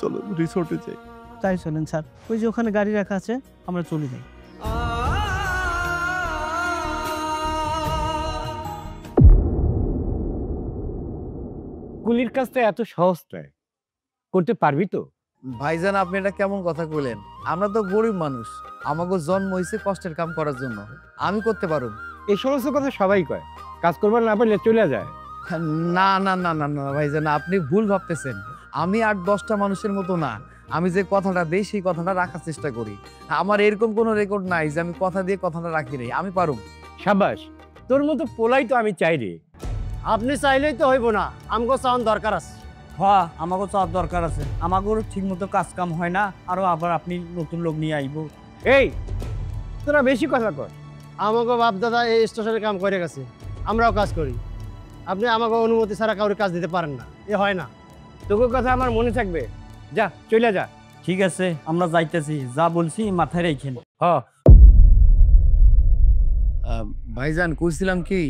চলো রিসোর্টে যাই। তাই চলেন স্যার, ওই যে ওখানে গাড়ি রাখা আছে, আমরা চলে যাই। কুলির কাজটা এত সহজ নয়, করতে পারবি তো? ভাইজান, আপনি এটা কেমন কথা কইলেন? আমরা তো গরিব মানুষ, আমাকে জন্ম হয়েছে কষ্টের কাম করার জন্য। আমি করতে পারব। এই সমস্ত কথা সবাই কয়, কাজ করবার না পারলে চলে যায়। না না না না না ভাইজান, আপনি ভুল ভাবতেছেন। আমি 8-10টা মানুষের মতো না। আমি যে কথাটা দেই সেই কথাটা রাখার চেষ্টা করি। আমার এরকম কোনো রেকর্ড নাই যে আমি কথা দিয়ে কথাটা রাখি রে। আমি পারব। সাবাস, তোর মতো পোলাই তো আমি চাই রে। আপনি চাইলেই তো হইব না, আমগো চাওয়ার দরকার আছে। হ্যাঁ, আমাকেও চাওয়ার দরকার আছে। আমাকেও ঠিক মতো কাজ কাম হয় না, আরো আবার আপনি নতুন লোক নিয়ে আইব। এই তোরা বেশি কথা কর। আমাগো বাপ দাদা এই স্টেশনে কাম করে গেছে, আমরাও কাজ করি। আপনি আমাকে অনুমতি ছাড়া কাউরে কাজ দিতে পারেন না, এ হয় না। তোকে কথা আমার মনে থাকবে। যা চলে যা। ঠিক আছে, আমরা যাইতেছি। যা বলছি মাথায় রেখেন। হ্যাঁ, ভাইজান কইছিলাম কি,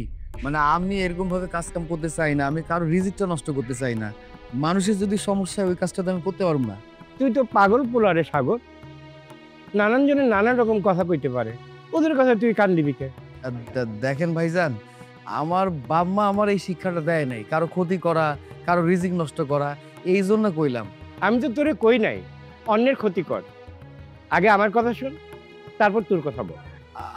মানে আমি এরকম ভাবে কাজ কাম করতে চাই না। আমি কারো রিজিকটা নষ্ট করতে চাই না। মানুষের যদি সমস্যা হয় ওই কাজটা তো আমি করতে পারবো না। তুই তো পাগল পোলারে সাগর। নানান জনের নানান রকম কথা কইতে পারে, ওদের কথা তুই কান দিবি কে? দেখেন ভাইজান, আমার বাপ মা আমার এই শিক্ষাটা দেয় নাই কারো ক্ষতি করা, কারো রিজিক নষ্ট করা। এই জন্য কইলাম। আমি তো তোরে কই নাই অন্যের ক্ষতি কর। আগে আমার কথা শোন, তারপর তোর কথা বল।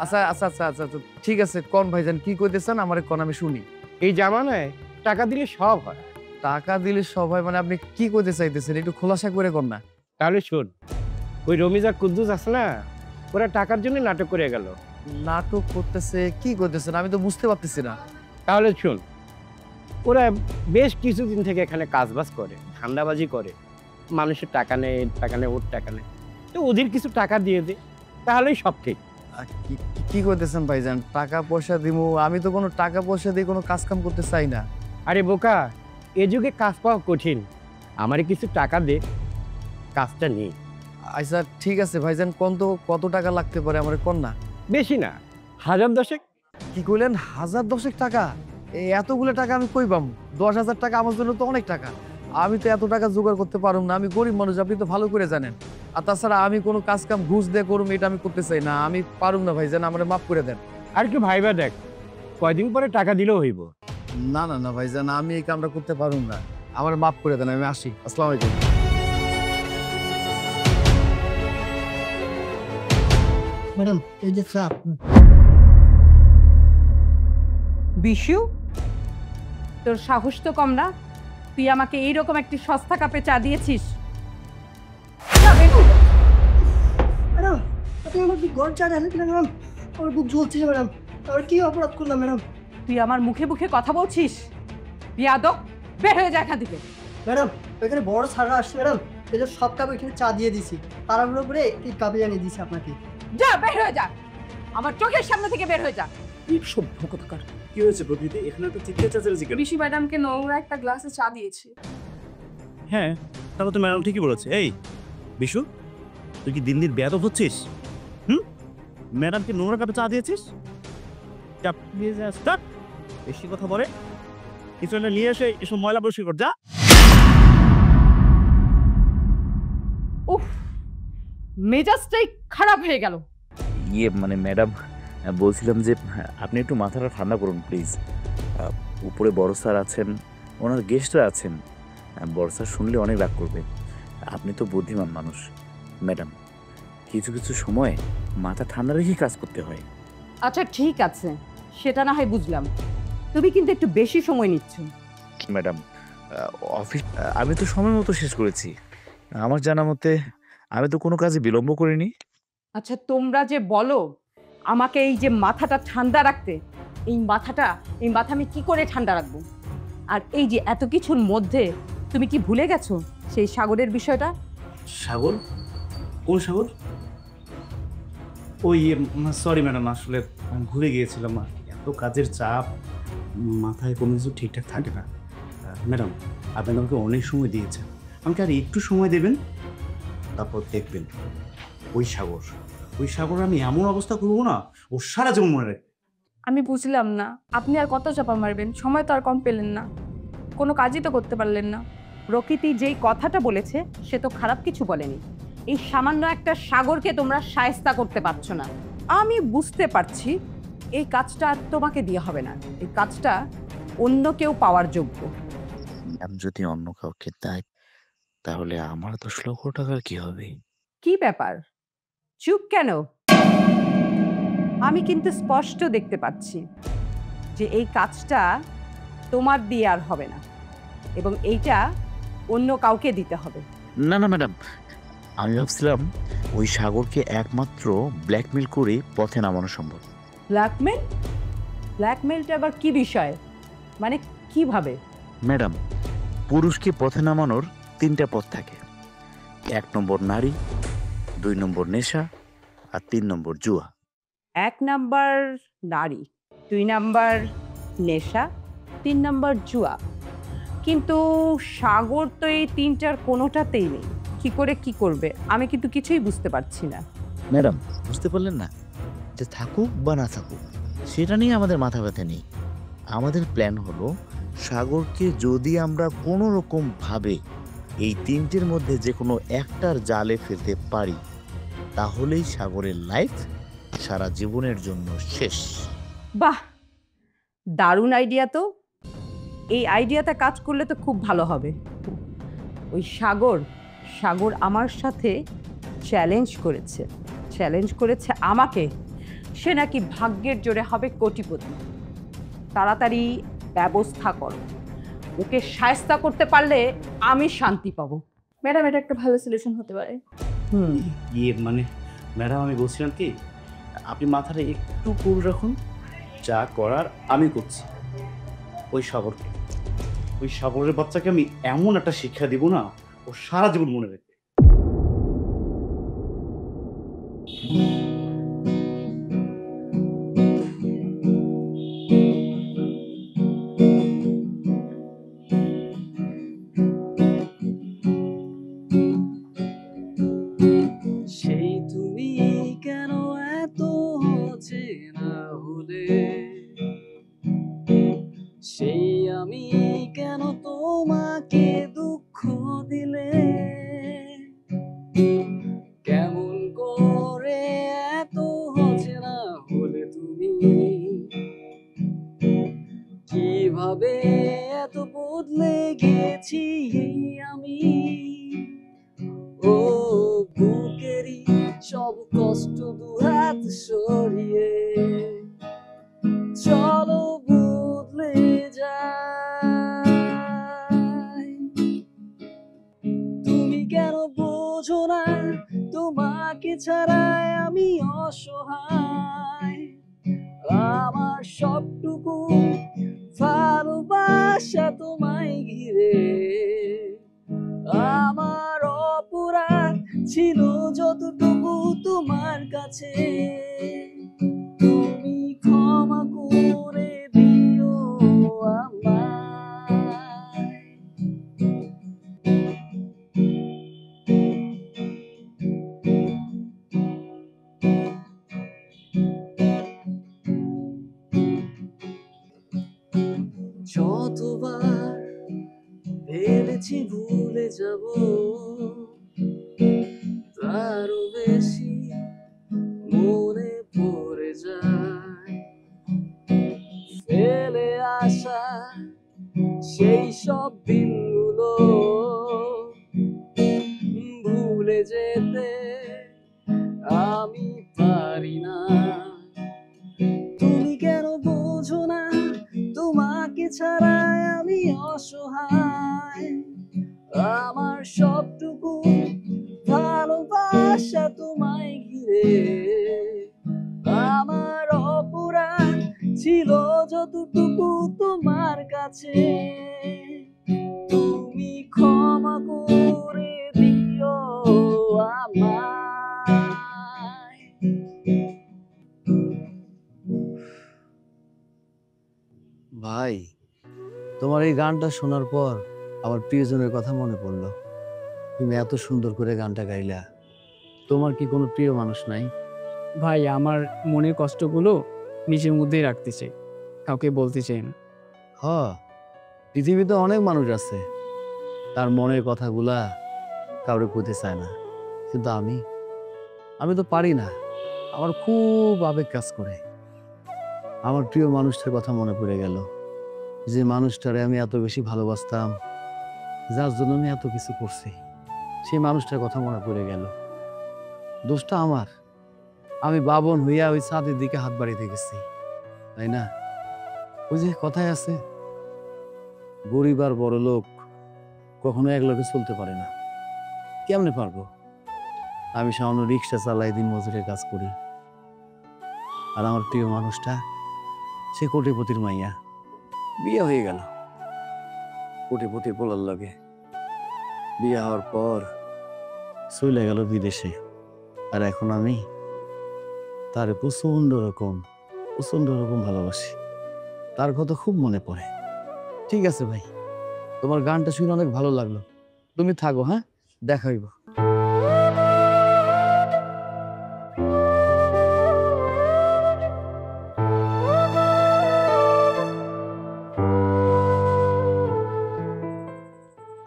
আচ্ছা আচ্ছা আচ্ছা আচ্ছা আচ্ছা, ঠিক আছে। কোন ভাইজান কি কইতেছেন আমার কোন, আমি শুনি। এই জামানায় টাকা দিলে সব হয়। টাকা দিলে সবাই, মানে আপনি কি কইতে চাইতেছেন? একটু খোলাসা করে কর না। তাহলে শোন, ওই রমিজা কুদ্দুস আছে না, ওরা টাকার জন্য নাটক করে গেল। নাটক করতেছে? কি করতেছেন আমি তো বুঝতে পারতেছি না। তাহলে শোন, ওরা বেশ কিছুদিন থেকে এখানে কাজবাজ করে, ধান্দাবাজি করে, মানুষের টাকা নেয়, টাকা নেয়, ওর টাকা নেয়। তো ওদের কিছু টাকা দিয়ে দে, তাহলেই সব ঠিক। কি কি করতেছেন ভাইজান? টাকা পয়সা দিমু? আমি তো কোনো টাকা পয়সা দিয়ে কোনো কাজ কাম করতে চাই না। আরে বোকা, এ যুগে কাজ পাওয়া কঠিন। আমারে কিছু টাকা দে, কাজটা নেই। আচ্ছা ঠিক আছে ভাইজান, কত টাকা লাগতে পারে আমার কোন না? বেশি না, 1000 কি কইলেন? 1010 টাকা? এতগুলো টাকা আমি কই পাবো? 10,000 টাকা আমার জন্য তো অনেক টাকা। আমি তো এত টাকা জোগাড় করতে পারুম না, আমি গরিব মানুষ, আপনি তো ভালো করে জানেন। আর তাছাড়া আমি কোনো কাজ কাম ঘুষ দিয়ে করুম এটা আমি করতে চাই না, আমি পারুম না ভাইজান, আমার মাফ করে দেন। আর কি ভাইবা দেখ, কয়দিন পরে টাকা দিলেও হইব। না না না ভাইজান, আমি এই কামটা করতে পারুম না, আমার মাফ করে দেন, আমি আসি। আসসালামু আলাইকুম। ম্যাডাম এই যে চা। বিশু, তোর সাহস তো কম না, তুই আমাকে এইরকম একটি সস্তা কাপে চা দিয়েছিস। যা বের হয়ে যা। ম্যাডাম আপনি আমার কি ঘর চা জানেন না ম্যাডাম? আমার বুক জ্বলছে ম্যাডাম, আর কি অপরাধ করলাম ম্যাডাম? তুই আমার মুখে মুখে কথা বলছিস? বিয়াদব, বের হয়ে যা এখান থেকে। ম্যাডাম এখানে বড় সারা আসছে ম্যাডাম, এই যে সব কাপ এখানে চা দিয়ে দিছি, তাড়াহুড়ো করে একটি কাপে জানিয়ে দিছি আপনাকে। যা বের হয়ে যা, আমার চোখের সামনে থেকে বের হয়ে যা। কি হয়েছে প্রকৃতি? এখানে তো চিৎকার চেঁচামেচি কেন? বিশু ম্যাডামকে নোংরা একটা গ্লাসে চা দিয়েছি। হ্যাঁ, তাহলে তো ম্যাডাম ঠিকই বলেছে। এই বিশু, তুই কি দিন দিন বেয়াদব হচ্ছিস? ম্যাডামকে নোংরা কাপে চা দিয়েছিস? চাপ দিয়ে যা, স্টার্ট। বেশি কথা বলে, কিছু একটা নিয়ে এসে এসব ময়লা পরিষ্কার কর, যা। উফ, মেজাজটাই খারাপ হয়ে গেল। মানে ম্যাডাম, বলছিলাম যে আপনি একটু মাথাটা ঠান্ডা করুন প্লিজ। উপরে বড় স্যার আছেন, ওনার গেস্টরা আছেন, বড় স্যার শুনলে অনেক রাগ করবে। আপনি তো বুদ্ধিমান মানুষ ম্যাডাম, কিছু কিছু সময় মাথা ঠান্ডা রেখে কাজ করতে হয়। আচ্ছা ঠিক আছে, সেটা না হয় বুঝলাম, তুমি কিন্তু একটু বেশি সময় নিচ্ছ। ম্যাডাম, অফিস আমি তো সময় মতো শেষ করেছি। আমার জানা মতে আমি তো কোনো কাজে বিলম্ব করিনি। আচ্ছা তোমরা যে বলো আমাকে এই যে মাথাটা ঠান্ডা রাখতে, এই মাথা আমি কি করে ঠান্ডা রাখবো? আর এই যে এত কিছুর মধ্যে তুমি কি ভুলে গেছো সেই সাগরের বিষয়টা? সাগর? কোন সাগর? ওই সরি ম্যাডাম, আসলে আমি ভুলে গিয়েছিলাম। এত কাজের চাপ, মাথায় কোনো কিছু ঠিকঠাক থাকে না। ম্যাডাম, আপনি আমাকে অনেক সময় দিয়েছেন, আমাকে আর একটু সময় দেবেন, তারপর দেখবেন ওই সাগর আমি এমন অবস্থা করবো না, ও সারা জীবন মনে রাখবে। আমি বুঝলাম না, আপনি আর কত চাপা মারবেন? সময় তো আর কম পেলেন না, কোনো কাজই তো করতে পারলেন না। প্রকৃতি যেই কথাটা বলেছে সে তো খারাপ কিছু বলেনি। এই সামান্য একটা সাগরকে তোমরা শায়েস্তা করতে পারছো না। আমি বুঝতে পারছি এই কাজটা আর তোমাকে দিয়ে হবে না, এই কাজটা অন্য কেউ পাওয়ার যোগ্য। আমি যদি অন্য কাউকে দেয় তাহলে আমার 10 লক্ষ টাকার কি হবে? কি ব্যাপার, চুপ কেন? আমি কিন্তু স্পষ্ট দেখতে পাচ্ছি যে এই কাজটা তোমার দিয়ে আর হবে না, এবং এইটা অন্য কাউকে দিতে হবে। না না ম্যাডাম, আমি ভাবছিলাম ওই সাগরকে একমাত্র ব্ল্যাকমেল করে পথে নামানো সম্ভব। ব্ল্যাকমেল? ব্ল্যাকমেলটা আবার কি বিষয়, মানে কিভাবে? ম্যাডাম, পুরুষকে পথে নামানোর 3টা পথ থাকে। 1 নম্বর নারী, 2 নম্বর নেশা, আর 3 নম্বর জুয়া। 1 নাম্বার নারী, 2 নাম্বার নেশা, 3 নাম্বার জুয়া। কিন্তু সাগর তো এই 3টার কোনোটাতেই নেই, কি করে কি করবে আমি কিন্তু কিছুই বুঝতে পারছি না। ম্যাডাম, বুঝতে পারলেন না? যে থাকুক বা না থাকুক সেটা নিয়ে আমাদের মাথা ব্যথা নেই। আমাদের প্ল্যান হলো সাগরকে যদি আমরা কোনো রকম ভাবে এই 3টের মধ্যে যে কোনো একটার জালে ফেলতে পারি, তাহলেই সাগরের লাইফ সারা জীবনের জন্য শেষ। বাহ, দারুণ আইডিয়া তো। এই আইডিয়াটা কাজ করলে তো খুব ভালো হবে। ওই সাগর আমার সাথে চ্যালেঞ্জ করেছে আমাকে, সে নাকি ভাগ্যের জোরে হবে কোটিপতি। তাড়াতাড়ি ব্যবস্থা করো, ওকে শায়েস্তা করতে পারলে আমি শান্তি পাবো। ম্যাডাম, এটা একটা ভালো সলিউশন হতে পারে। মানে ম্যাডাম, আমি বলছিলাম কি, আপনি মাথাটা একটু কুল রাখুন, যা করার আমি করছি। ওই সাগরের বাচ্চাকে আমি এমন একটা শিক্ষা দিব না, ও সারা জীবন মনে রাখবে। ভুলে, সেই আমি কেন তোমাকে দুঃখ দিলে, কেমন করে এত অচেনা হলে তুমি, কিভাবে এত বদলে গেছি আমি। ও বুকেরই সব কষ্ট দুহাত সরিয়ে চলো বদলে যাই। তুমি কেন বোঝো না তোমাকে ছাড়াই আমি অসহায়, আমার সবটুকু ভালোবাসা তোমায় ঘিরে, আমার অপরাধ ছিল যতটুকু তোমার কাছে, তুমি ক্ষমা করে দিও আমায়। যতবার ভেবেছি ভুলে যাব, তারও বেশি মনে পড়ে যায় ফেলে আসা সেই সব দিনগুলো, ভুলে যেতে আমি পারি না। তুমি কেন বোঝো না তোমাকে ছাড়াই আমি অসহায়, আমার সবটুকু ভালোবাসা তোমায় ঘিরে, আমার অপরাধ ছিল যতটুকু তোমার কাছে, তুমি ক্ষমা করে দিও আমায়। ভাই, তোমার এই গানটা শোনার পর আমার প্রিয়জনের কথা মনে পড়লো। তুমি এত সুন্দর করে গানটা গাইলা, তোমার কি কোনো প্রিয় মানুষ নাই? ভাই, আমার মনের কষ্টগুলো নিজের মধ্যেই রাখতে চাই, কাউকে বলতে চাই না। হ, পৃথিবীতে অনেক মানুষ আছে তার মনের কথাগুলা কাউরে কইতে চায় না, কিন্তু আমি তো পারি না। আমার খুব আবেগ কাজ করে। আমার প্রিয় মানুষটার কথা মনে পড়ে গেল, যে মানুষটারে আমি এত বেশি ভালোবাসতাম, যার জন্য আমি এত কিছু করছি, সেই মানুষটার কথা মনে পড়ে গেল। দোষটা আমার, আমি বাবন হইয়া ওই ছাদের দিকে হাত বাড়িতে গেছি, তাই না? ওই যে কথায় আছে, গরিব আর বড় লোক কখনো এক লোকে চলতে পারে না। কেমনে পারবো? আমি সামান্য রিক্সা চালাই, দিন মজুরের কাজ করি, আর আমার প্রিয় মানুষটা সে কোটিপতির মাইয়া, বিয়ে হয়ে গেল কোটিপতির পোলার লগে। বিয়ে হওয়ার পর চলে গেল বিদেশে, আর এখন আমি তার প্রচন্ড রকম ভালোবাসি। তার কথা খুব মনে পড়ে। ঠিক আছে ভাই, তোমার গানটা শুনে অনেক ভালো লাগলো। তুমি থাকো, হ্যাঁ, দেখা হইব।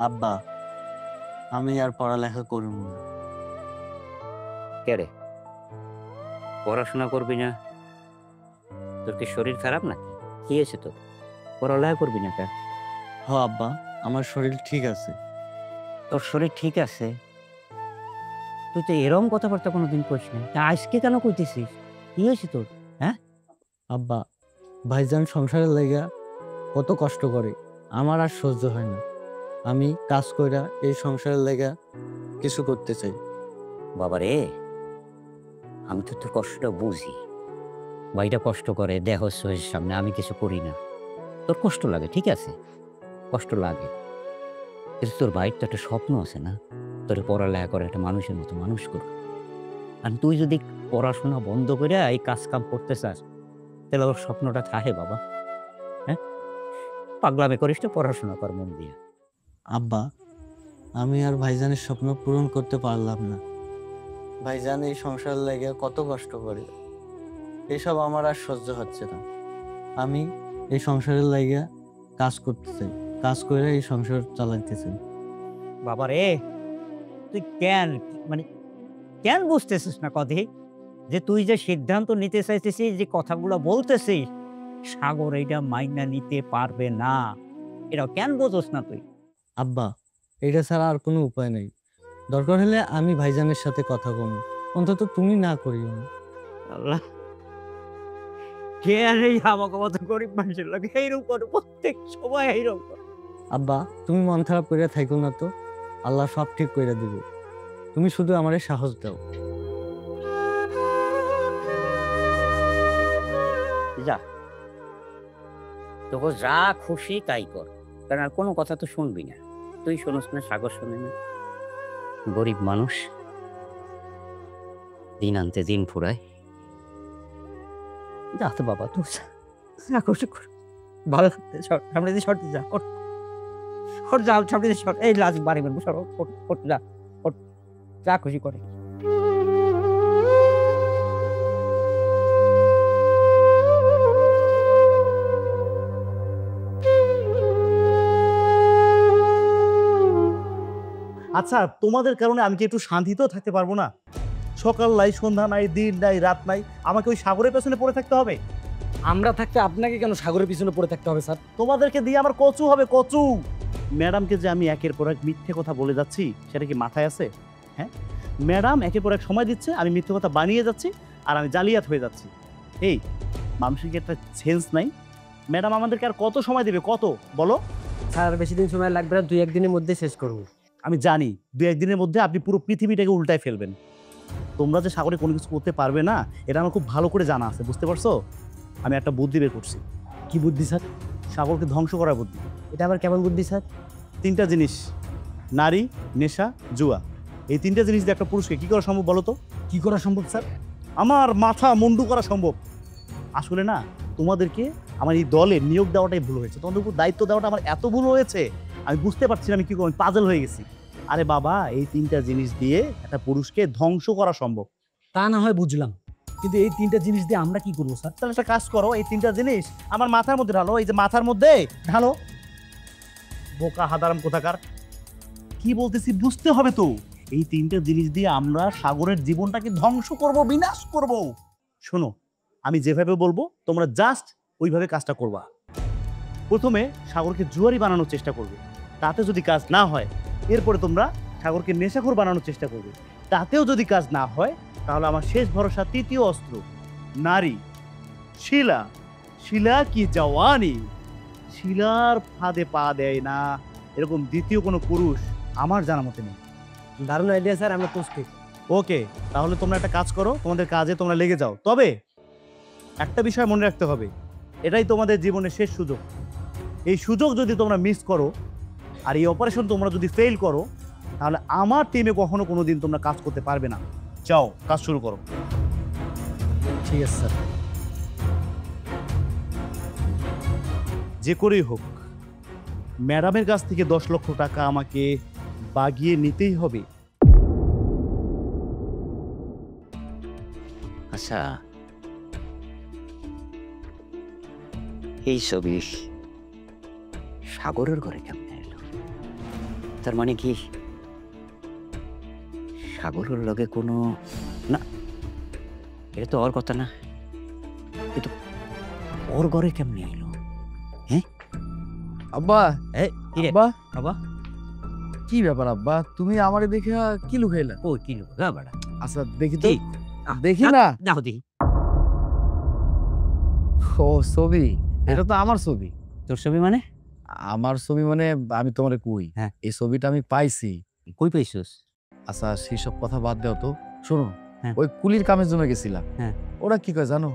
আব্বা, আমি আর পড়ালেখা করব না। কে রে, পড়াশোনা করবি না? তোর কি শরীর খারাপ না? কি হয়েছে তোর? পড়ালেখা করবি না কে? হ আব্বা, আমার শরীর ঠিক আছে। তোর শরীর ঠিক আছে? তুই তো এরকম কথাবার্তা কোনোদিন করিস না, তা আজকে কেন কইতেছিস? কি হয়েছে তোর? হ্যাঁ আব্বা, ভাইজান সংসারের লেগা কত কষ্ট করে, আমার আর সহ্য হয় না। আমি কাজ কইরা এই সংসারের লেগা কিছু করতে চাই। বাবা রে, আমি তো তোর কষ্টটা বুঝি। ভাইটা কষ্ট করে, দেহ চোখের সামনে, আমি কিছু করি না। তোর কষ্ট লাগে, ঠিক আছে, কষ্ট লাগে, কিন্তু তোর ভাইয়ের তো একটা স্বপ্ন আছে না, তোর পড়ালেখা করে একটা মানুষের মতো মানুষ করবে। আর তুই যদি পড়াশোনা বন্ধ করে এই কাজ কাম করতে চাস, তাহলে ওর স্বপ্নটা থাকে বাবা। হ্যাঁ, পাগলামি করিস তো, পড়াশোনা কর মন দিয়ে। আব্বা, আমি আর ভাইজানের স্বপ্ন পূরণ করতে পারলাম না। ভাইজান এই সংসার লেগে কত কষ্ট করে, এসব আমার আর সহ্য হচ্ছে না। আমি এই সংসারের লাইগা কাজ করতে চাই, কাজ করে এই সংসার চালাইতে চাই। বাবা রে, তুই কেন মানে কেন বুঝতেছিস না কদি যে তুই যে সিদ্ধান্ত নিতে চাইতেছিস, যে কথাগুলো বলতেছিস, সাগর এইটা মাইনা নিতে পারবে না। এটা কেন বোঝোস না তুই? আব্বা, এটা ছাড়া আর কোনো উপায় নেই। দরকার হলে আমি ভাইজানের সাথে কথা বলবো, অন্তত তুমি না করিও না। আল্লাহ, কে আর এই আমাকে মতো গরিব মানুষের লাগে এইরকম করে, প্রত্যেক সময় এইরকম করে। আব্বা, তুমি মন খারাপ করে থাইকো না তো, আল্লাহ সব ঠিক করে দিবে। তুমি শুধু আমারে সাহস দাও। যা, তোকে যা খুশি তাই কর, কারণ আর কোনো কথা তো শুনবি না। তুই শোনস না, সাগর শোনে না। গরিব মানুষ, দিন আনতে দিন ফুরায়। যা তো বাবা, তুই যা খুশি কর, ভালো লাগতে সর, সামনে দিয়ে সরতে যা, ওঠ ওঠ, যা সামনে দিয়ে সর। এই লাজ বাড়ি মারবো, সর, ওঠ ওঠ, যা ওঠ, যা খুশি করে। আচ্ছা, তোমাদের কারণে আমি কি একটু শান্তিতেও থাকতে পারবো না? সকাল নাই, সন্ধ্যা নাই, দিন নাই, রাত নাই, আমাকে ওই সাগরের পেছনে পড়ে থাকতে হবে? আমরা থাকতে আপনাকে কেন সাগরের পিছনে পড়ে থাকতে হবে স্যার? তোমাদেরকে দিয়ে আমার কচু হবে, কচু। ম্যাডামকে যে আমি একের পর এক মিথ্যে কথা বলে যাচ্ছি, সেটা কি মাথায় আছে? হ্যাঁ, ম্যাডাম একের পর এক সময় দিচ্ছে, আমি মিথ্যে কথা বানিয়ে যাচ্ছি, আর আমি জালিয়াত হয়ে যাচ্ছি। এই মানুষের কি একটা সেন্স নাই? ম্যাডাম আমাদেরকে আর কত সময় দেবে, কত বলো? স্যার, বেশি দিন সময় লাগবে না, 2-1 দিনের মধ্যে শেষ করবো। আমি জানি 2-1 দিনের মধ্যে আপনি পুরো পৃথিবীটাকে উল্টায় ফেলবেন। তোমরা যে সাগরে কোনো কিছু করতে পারবে না, এটা আমার খুব ভালো করে জানা আছে, বুঝতে পারছো? আমি একটা বুদ্ধি বের করছি। কি বুদ্ধি স্যার? সাগরকে ধ্বংস করার বুদ্ধি। এটা আবার কেমন বুদ্ধি স্যার? 3টা জিনিস, নারী, নেশা, জুয়া। এই 3টা জিনিস দিয়ে একটা পুরুষকে কি করা সম্ভব বলো তো? কি করা সম্ভব স্যার? আমার মাথা মুন্ডু করা সম্ভব। আসলে না, তোমাদেরকে আমার এই দলে নিয়োগ দেওয়াটাই ভুল হয়েছে, তোমাদের উপর দায়িত্ব দেওয়াটা আমার এত ভুল হয়েছে, আমি বুঝতে পারছি না আমি কি করব, পাজল হয়ে গেছি। আরে বাবা, এই 3টা জিনিস দিয়ে একটা পুরুষকে ধ্বংস করা সম্ভব। তা না হয় বুঝলাম, কিন্তু এই 3টা জিনিস দিয়ে আমরা কি করবো স্যার? তাহলে একটা কাজ করো, এই 3টা জিনিস আমার মাথার মধ্যে ঢালো, এই যে মাথার মধ্যে ঢালো। বোকা হাদারাম কোথাকার, কি বলতেছি বুঝতে হবে তো। এই 3টা জিনিস দিয়ে আমরা সাগরের জীবনটাকে ধ্বংস করব, বিনাশ করব। শোনো, আমি যেভাবে বলবো তোমরা জাস্ট ওইভাবে কাজটা করবা। প্রথমে সাগরকে জুয়ারি বানানোর চেষ্টা করবে, তাতে যদি কাজ না হয়, এরপরে তোমরা সাগরকে নেশাখোর বানানোর চেষ্টা করবে, তাতেও যদি কাজ না হয়, তাহলে আমার শেষ ভরসা 3য় অস্ত্র, নারী, শিলা। শিলা কি জওয়ানি, শিলার ফাঁদে পা দেয় না এরকম দ্বিতীয় কোনো পুরুষ আমার জানা মতে নেই। দারুণ আইডিয়া স্যার, আমরা প্রস্তুত। ওকে, তাহলে তোমরা একটা কাজ করো, তোমাদের কাজে তোমরা লেগে যাও। তবে একটা বিষয় মনে রাখতে হবে, এটাই তোমাদের জীবনের শেষ সুযোগ। এই সুযোগ যদি তোমরা মিস করো, আর এই অপারেশন তোমরা যদি ফেল করো, তাহলে আমার টিমে কখনো কোনো দিন তোমরা কাজ করতে পারবে না। যাও, কাজ শুরু করো। ঠিক আছে স্যার। যে করেই হোক, ম্যাডামের কাছ থেকে 10 লক্ষ টাকা আমাকে বাগিয়ে নিতেই হবে। আচ্ছা, এই ছবি সাগরের ঘরে কেমন এলো? তার মানে কি সাগরের লগে কোনো না, এটা তো ওর কথা না, কিন্তু ওর ঘরে কেমনে এলো? হ্যাঁ আব্বা, কি রে আব্বা, বাবা? কি ব্যাপার আব্বা, তুমি আমারে দেখে কি লুকাইলা? ও কি লুকা বাড়া? আচ্ছা দেখি তো, কি? দেখি না। দেখো দেখি। ও ছবি, এটা তো আমার ছবি। তোর ছবি মানে? আমার ছবি মানে আমি তোমারে কই, হ্যাঁ, এই ছবিটা আমি পাইছি। কই পাইছস? আচ্ছা সেই সব কথা বাদ দাও তো, শোনো, হ্যাঁ। ওই কুলির কামের জন্য গেছিলাম। হ্যাঁ। ওরা কি কয় জানো,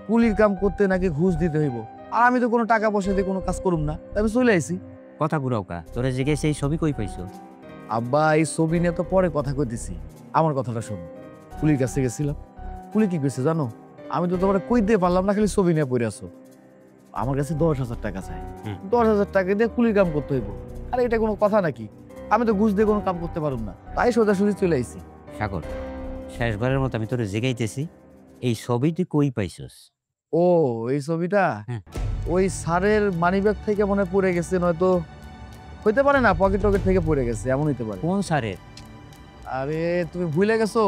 কুলির কাম করতে নাকি ঘুষ দিতে হইব, আর আমি তো কোনো টাকা পয়সা দিয়ে কোনো কাজ করুম না, তাই আমি চলে আইছি। কথা ঘুরাও কা, তোরা জিজ্ঞেস এই ছবি কই পাইছো? আব্বা, এই ছবি নিয়ে তো পরে কথা কইতেছি, আমার কথাটা শোনো। কুলির কাছে গেছিলাম, কুলি কি কইছে জানো, আমি তো তোমার কই দিয়ে পারলাম না, খালি ছবি নিয়ে পড়ে আছো। আমার কাছে 10,000 টাকা চাই, 10,000 টাকা দিয়ে কুলির কাম করতে হইব। আর এটা কোনো কথা নাকি? আমি তো ঘুষ দিয়ে কোনো কাম করতে পারুম না, তাই সোজাসুজি চলে আইছি। সাগর, শেষবারের মতো আমি তোরে জিগাইতেছি, এই ছবি তুই কই পাইছস? ও এই ছবিটা হ্যাঁ। ওই স্যারের মানিব্যাগ থেকে মনে হয় পড়ে গেছে, নয়তো হইতে পারে না পকেট টকেট থেকে পড়ে গেছে, এমন হইতে পারে। কোন স্যারের? আরে তুমি ভুলে গেছো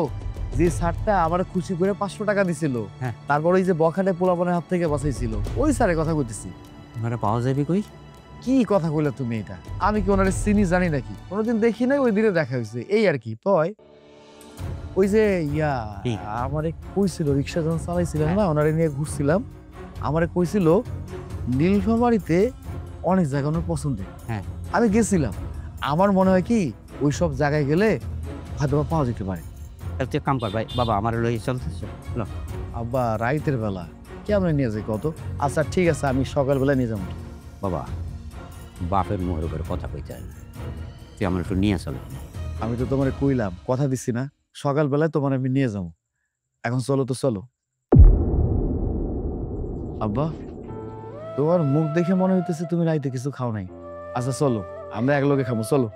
যে স্যারটা আমার খুশি করে 500 টাকা দিছিল, হ্যাঁ। তারপর ওই যে বখাটে পোলাপনের হাত থেকে বাঁচাইছিল, ওই স্যারের কথা কইতেছি। ওনারা পাওয়া যাবে কই? কি কথা কইলা তুমি এটা? আমি কি ওনারে চিনি জানি নাকি? কোনোদিন দেখি নাই, ওই দিনে দেখা হয়েছে এই আর কি। তয় ওই যে আমারে কইছিল রিক্সা যখন চালাইছিলাম না, ওনারে নিয়ে ঘুরছিলাম, আমারে কইছিল নীলফামারীতে অনেক জায়গা ওনার পছন্দের। হ্যাঁ, আমি গেছিলাম, আমার মনে হয় কি ওই সব জায়গায় গেলে হয়তো পাওয়া যেতে পারে। তুই কাম কর ভাই, বাবা আমার লই চলতেছে। আব্বা রাইতের বেলা কেমন নিয়ে যাই কত? আচ্ছা ঠিক আছে, আমি সকালবেলা নিয়ে যাবো। বাবা বাপের মুখের উপরে কথা কইতে হয় না, তুই আমার একটু নিয়ে চল। আমি তো তোমার কইলাম, কথা দিচ্ছি না, সকালবেলায় তোমার আমি নিয়ে যাবো। এখন চলো তো চলো। আব্বা তোমার মুখ দেখে মনে হইতেছে তুমি রাইতে কিছু খাও নাই। আচ্ছা চলো, আমরা একলগে খাবো, চলো।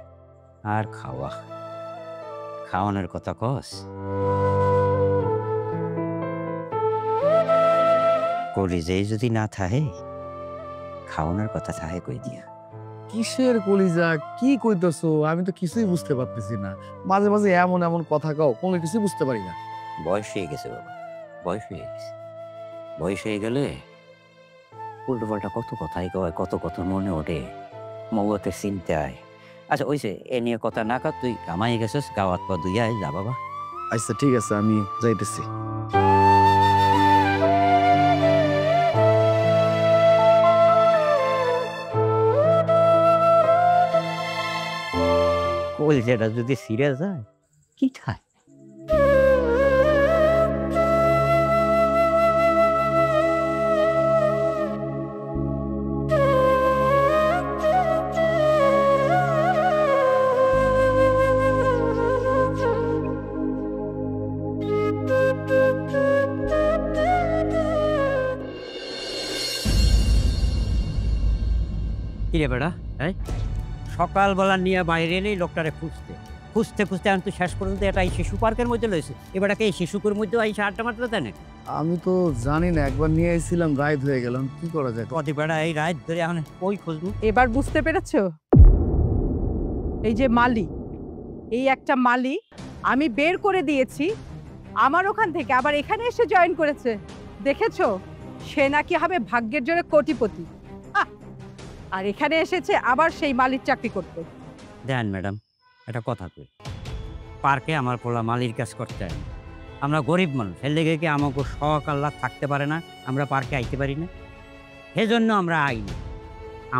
আর খাওয়ানোর কথা কস? কলিজাই যদি না থাকে, খাওয়ানোর কথা থাকে কই দিয়া? কিসের কলিজা, কি কইতেছো? আমি তো কিছুই বুঝতে পারতেছি না। মাঝে মাঝে এমন এমন কথা কও, কোনো কিছু বুঝতে পারি না। বয়স হয়ে গেছে বাবা, বয়স হয়ে গেছে। বয়স হয়ে গেলে উল্টো পাল্টা কত কথাই কয়, কত কথা মনে ওঠে, মৌতের চিন্তায়। আচ্ছা ওই যে এ নিয়ে কথা না কর, তুই কামাই গেছিস, গাওয়াত পা দুই আয় যা বাবা। আচ্ছা ঠিক আছে, আমি যাইতেছি। কলজাটা যদি ছিঁড়ে যায় কি খায়? কিরে বেড়া, সকালবেলা নিয়ে বাইরে এলেই লোকটারে খুঁজতে খুঁজতে এখন তো শেষ পর্যন্ত এটা এই শিশু পার্কের মধ্যে লইছে। এবারকে এই শিশুকুর মধ্যে আইসা আড্ডা মারতে দেয় না? আমি তো জানি না, একবার নিয়ে এসেছিলাম, রাইত হয়ে গেলাম, কি করা যায়? কদি বেড়া এই রাত ধরে এখন কই খুঁজবো? এবার বুঝতে পেরেছো? এই যে মালি, এই একটা মালি আমি বের করে দিয়েছি আমার ওখান থেকে, আবার এখানে এসে জয়েন করেছে। দেখেছো, সে নাকি হবে ভাগ্যের জোরে কোটিপতি, আর এখানে এসেছে আবার সেই মালির চাকরি করতে। দেন ম্যাডাম, একটা কথা কই, পার্কে আমার পোলা মালির কাজ করতে হয় না। আমরা গরিব মানুষ, এর লেগে কি আমাকে শখ আল্লাহ থাকতে পারে না? আমরা পার্কে আইতে পারি না, সেজন্য আমরা আই না।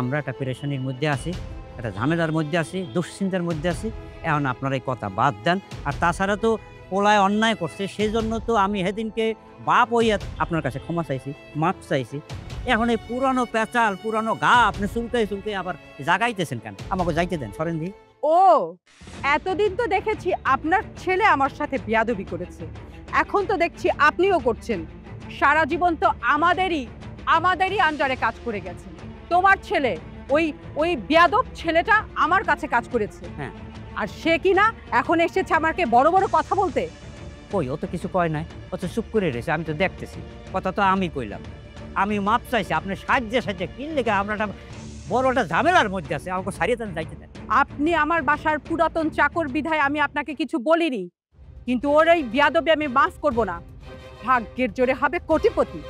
আমরা একটা পেরেশানির মধ্যে আছি, একটা ঝামেলার মধ্যে আছি, দুশ্চিন্তার মধ্যে আছি। এখন আপনারা এই কথা বাদ দেন। আর তাছাড়া তো পোলায় অন্যায় করছে, সেজন্য তো আমি সেদিনকে বাপ হইয়া আপনার কাছে ক্ষমা চাইছি, মাপ চাইছি। এখন এই পুরানো পেঁচাল, পুরানো গা আপনি চুলকে আবার জাগাইতেছেন কেন? আমাকে যাইতে দেন, সরেন দি। ও এতদিন তো দেখেছি আপনার ছেলে আমার সাথে বিয়াদবি করেছে, এখন তো দেখছি আপনিও করছেন। সারা জীবন তো আমাদেরই আন্ডারে কাজ করে গেছে। তোমার ছেলে ওই বিয়াদব ছেলেটা আমার কাছে কাজ করেছে, হ্যাঁ, আর সে কিনা এখন এসেছে আমাকে বড় বড় কথা বলতে। কই, ও তো কিছু কয় নাই, ও তো চুপ করে রয়েছে, আমি তো দেখতেছি। কথা তো আমি কইলাম, আমি মাপ চাইছি, আপনি সাহায্যে কি লেগে আমরা বড় একটা ঝামেলার মধ্যে আছে, আমাকে সারিয়ে দেন, যাইতে দেন। আপনি আমার বাসার পুরাতন চাকর বিধায় আমি আপনাকে কিছু বলিনি, কিন্তু ওর এই বিয়াদবি আমি মাফ করব না। ভাগ্যের জোরে হবে কোটিপতি,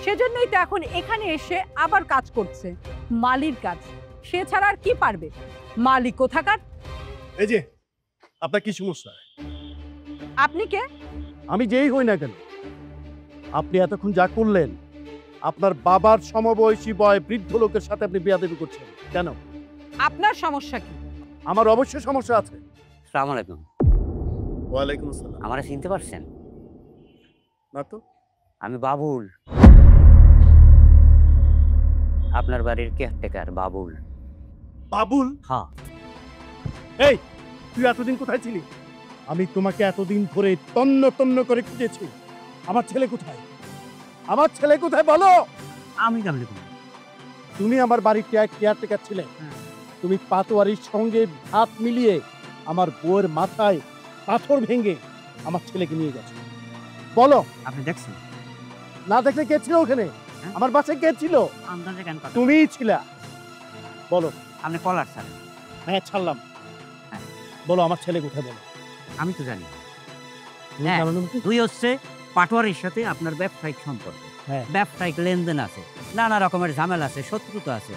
সেজন্যই তো এখন এখানে এসে আবার কাজ করছে, মালির কাজ। সে ছাড়া আর কি পারবে? মালিক কোথাকার। এই যে আপনার কি সমস্যা? আপনি কে? আমি যেই হই না কেন, আপনি এতক্ষণ যা করলেন, আপনার বাবার সমবয়সী বৃদ্ধ লোকের সাথে আপনি বিয়াদবি করছেন কেন? আপনার সমস্যা কি? আমার অবশ্যই সমস্যা আছে। আসসালামু আলাইকুম। ওয়ালাইকুম আসসালাম। আমারে চিনতে পারছেন? না তো। আমি বাবুল, আপনার বাড়ির কেয়ারটেকার বাবুল। বাবুল? হ্যাঁ। এই তুই এতদিন কোথায় ছিলি? আমি তোমাকে এতদিন ধরে তন্ন তন্ন করে খুঁজেছি। আমার ছেলে কোথায়? আমার ছেলে কোথায় বলো? আমি কেমন? তুমি আমার বাড়ির কেয়ারটেকার ছিলে, তুমি পাতোয়ারির সঙ্গে হাত মিলিয়ে আমার বউয়ের মাথায় পাথর ভেঙে আমার ছেলেকে নিয়ে গেছো। বলো। আপনি দেখছেন? না দেখলে কে ছিল ওখানে? আমার বাসায় কে ছিল? আন্দাজে কেন কথা? তুমিই ছিলা। বলো। আপনি কলার ছাড়েন। হ্যাঁ ছাড়লাম। বলো আমার ছেলে কোথায়, বলো। আমি তো জানি। তুমি হ্যাঁ, জানো না? দুই হচ্ছে পাটোয়ারির সাথে আপনার ব্যবসায়িক সম্পর্ক, হ্যাঁ। ব্যবসায়িক লেনদেন আছে, নানা রকমের ঝামেলা আছে, শত্রুতা আছে।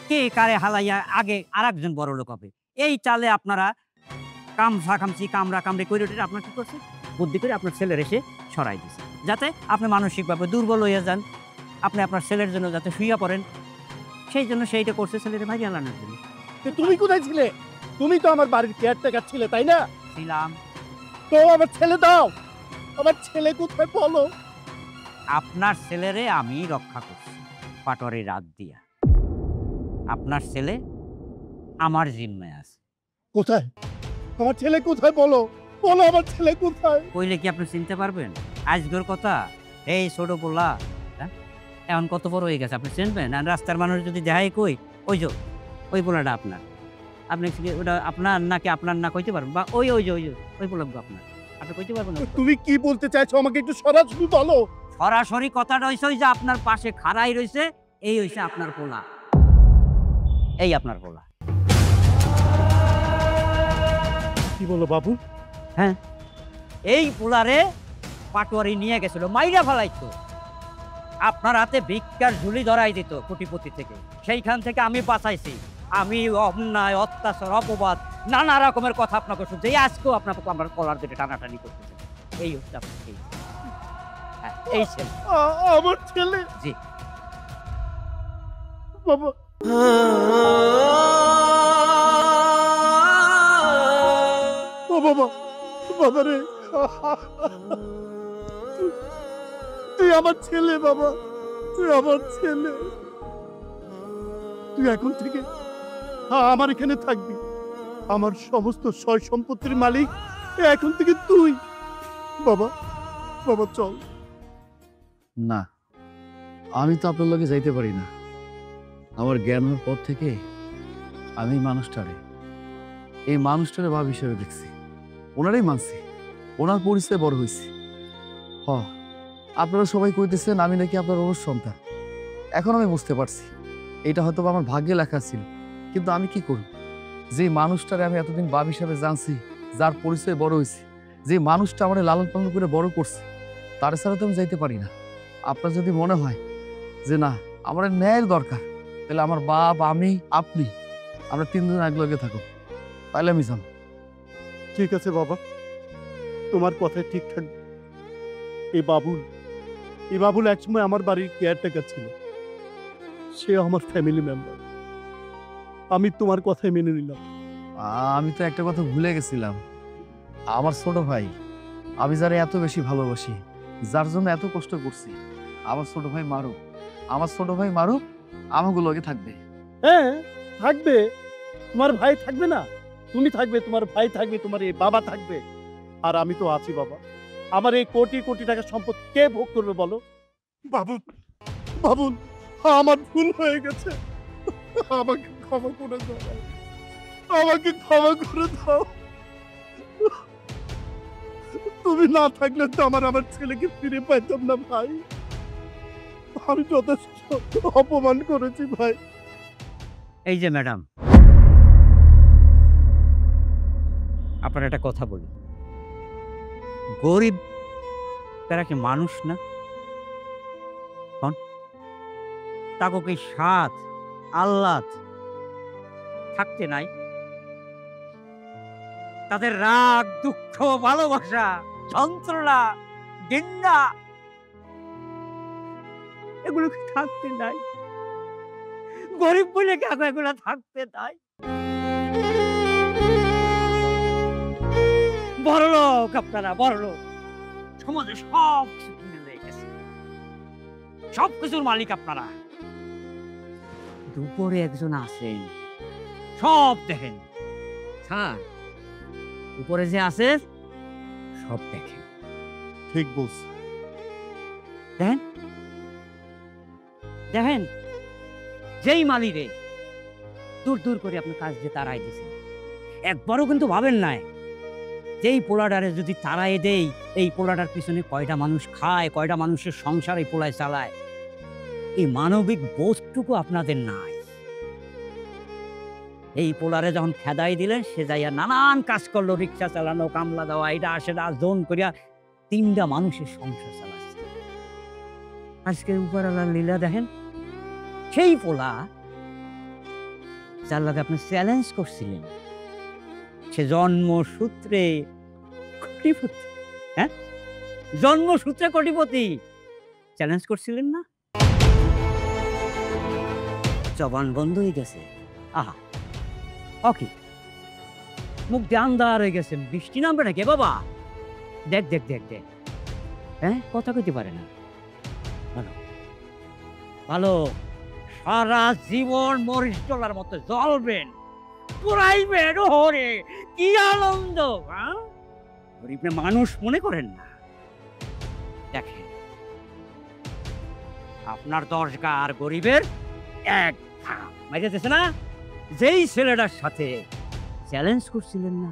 কে কারে হালাইয়া আগে আর একজন বড় লোক হবে, এই চালে আপনারা কামড়ি করে উঠে আপনার কি করছে, বুদ্ধি করে আপনার ছেলের এসে সরাই দিচ্ছে, যাতে আপনি মানসিকভাবে দুর্বল হয়ে যান, আপনি আপনার ছেলের জন্য যাতে শুইয়া পড়েন, সেই জন্য সেইটা করছে ছেলের ভাই আলানোর জন্য। তুমি কোথায় ছিলে? তুমি তো আমার বাড়ির কেয়ারটেকার ছিলে, তাই না? ছিলাম। তো আমার ছেলে দাও। আমার ছেলে কোথায় বলো? আপনার ছেলেরে আমি রক্ষা করছি পাটোয়ারি রাত দিয়া। আপনার ছেলে আমার জিম্মায় আছে। কোথায় আমার ছেলে? কোথায় বলো, বলো আমার ছেলে কোথায়? কইলে কি আপনি চিনতে পারবেন আজকের কথা? এই ছোট পোলা এখন কত বড় হয়ে গেছে, আপনি চিনবেন? আর রাস্তার মানুষ যদি দেখাই কই ওই পোলাটা আপনার, আপনি ওটা আপনার নাকি আপনার না কইতে পারবেন, বা ওই পোলা আপনার, আপনি কইতে পারবেন না। তুমি কি বলতে চাইছো আমাকে একটু সরাসরি বলো। সরাসরি কথাটা হইছে ওই যে আপনার পাশে খাড়াই রইছে, এই হইছে আপনার পোলা, এই আপনার পোলা। কি বলো বাবু? হ্যাঁ, এই পোলারে পাটোয়ারি নিয়ে গেছিল, মাইরা ফেলাইতো, আপনার হাতে ভিক্ষার ঝুলি ধরাই দিত কোটিপতি থেকে, সেইখান থেকে আমি বাঁচাইছি। আমি অন্যায়, অত্যাচার, অপবাদ, নানা রকমের কথা আপনাকে শুনছি, আজকেও আপনাকে আমার কলার দিকে টানাটানি করতেছে। এই হচ্ছে আপনার এই ছেলে। আমার ছেলে? জি বাবা। ও বাবা, বাবা রে, তুই আমার ছেলে বাবা, তুই আমার ছেলে। তুই এখন থেকে আমার এখানে থাকবি, আমার সমস্ত সয় সম্পত্তির মালিক এখন থেকে তুই। বাবা, বাবা চল। না, আমি তো আপনার লগে যাইতে পারি না। আমার জ্ঞান হওয়ার পর থেকে আমি এই মানুষটারে বাপ হিসেবে দেখছি, ওনারাই মানছি, ওনার পরিচয় বড় হয়েছি। আপনারা সবাই কইতেছেন আমি নাকি আপনার ওর সন্তান। এখন আমি বুঝতে পারছি এটা হয়তো আমার ভাগ্যে লেখা ছিল, কিন্তু আমি কি করব? যে মানুষটারে আমি এতদিন বাপ হিসাবে জানছি, যার পরিচয় বড় হয়েছি, যে মানুষটা আমার লালন পালন করে বড় করছে, তার ছাড়া তো আমি যাইতে পারি না। আপনার যদি মনে হয় যে না আমার ন্যায়ের দরকার, তাহলে আমার বাপ, আমি, আপনি, আমরা তিনজন একলগে থাকো, তাহলে আমি যাবো। ঠিক আছে বাবা, তোমার কথাই ঠিক থাকবে। এই বাবুল একসময় আমার বাড়ির কেয়ারটেকার ছিল, সে আমার ফ্যামিলি মেম্বার। আমি তোমার কথাই মেনে নিলাম। আমি তো একটা কথা ভুলে গেছিলাম, আমার ছোট ভাই, আমি যারা এত বেশি ভালোবাসি, যার জন্য এত কষ্ট করছি, আমার ছোট ভাই মারুফ আমাকে লগে থাকবে। হ্যাঁ থাকবে, তোমার ভাই থাকবে না? তুমি থাকবে, তোমার ভাই থাকবে, তোমার এই বাবা থাকবে, আর আমি তো আছি বাবা। আমার এই কোটি কোটি টাকা সম্পদ কে ভোগ করবে বলো? বাবুল, আমার ভুল হয়ে গেছে, আমাকে ক্ষমা করে দাও, আমাকে ক্ষমা করে দাও। তুমি না থাকলে তো আমার ছেলেকে ফিরে পাইতাম না ভাই। আমি যথেষ্ট অপমান করেছি ভাই। এই যে ম্যাডাম, আপনার একটা কথা বলি, গরিব তারা কি মানুষ না? তাকে কি স্বাদ আহ্লাদ থাকতে নাই? তাদের রাগ, দুঃখ, ভালোবাসা, যন্ত্রণা, ঘৃণা, এগুলো কি থাকতে নাই? গরিব বলে কেন এগুলো থাকতে নাই? বড় লোক আপনারা, বড় লোক, সমাজে সব কিছু কিনে হয়ে গেছে, সব কিছুর মালিক আপনারা। দুপুরে একজন আছেন, সব দেখেন, স্যার উপরে যে আছে সব দেখেন। ঠিক বলছে। দেখেন দেখেন, যেই মালিরে দূর দূর করে আপনার কাজ যে তারাই দিছে, একবারও কিন্তু ভাবেন নাই যেই পোলাটারে যদি তাড়াই দেই, এই পোলাটার পিছনে কয়টা মানুষ খায়, কয়টা মানুষের সংসার এই পোলায় চালায়, এই মানবিক বোধটুকু আপনাদের নাই। এই পোলারে যখন খেদাই দিলেন, সে যাইয়া নানান কাজ করলো, রিক্সা চালানো, কামলা দেওয়া, এটা সেটা জোন করিয়া 3টা মানুষের সংসার চালাচ্ছে। আজকে উপরওয়ালার লীলা দেখেন, সেই পোলা যার লাগে আপনি চ্যালেঞ্জ করছিলেন, সে জন্মসূত্রে কোটিপতি। হ্যাঁ, জন্মসূত্রে কোটিপতি, চ্যালেঞ্জ করছিলেন না? জবান বন্ধ হয়ে গেছে। আহা, ওকে, মুখ আন্দার হয়ে গেছে। বৃষ্টি নামবে নাকি বাবা? দেখ দেখ দেখ দেখ, হ্যাঁ, কথা কইতে পারে না। ভালো ভালো, সারা জীবন মরিচ টলার মতো জ্বলবেন, পুরাইবেন। ওরে কি আনন্দ! গরিব মানুষ মনে করেন না। দেখেন, আপনার 10 গা আর গরিবের 1 ঘা মাইরেছে না? যেই ছেলেটার সাথে চ্যালেঞ্জ করছিলেন না,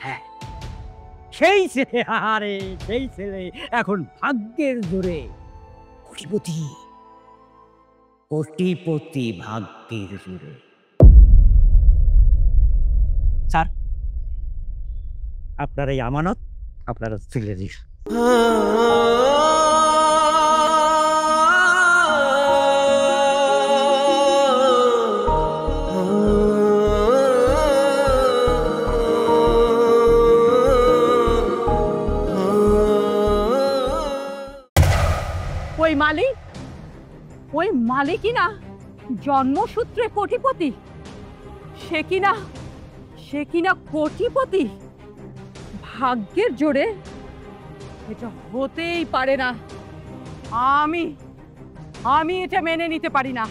হ্যাঁ, সেই ছেলে, আরে সেই ছেলে এখন ভাগ্যের জোরে কোটিপতি। কোটিপতি ভাগ্যের জোরে। স্যার, আপনার এই আমানত আপনারা তুলে দিন। ওই মালিক, ওই মালিকই না জন্মসূত্রে কোটিপতি? সে কিনা কোটিপতি ভাগ্যের জোরে? এটা হতেই পারে না। আমি এটা মেনে নিতে পারি না।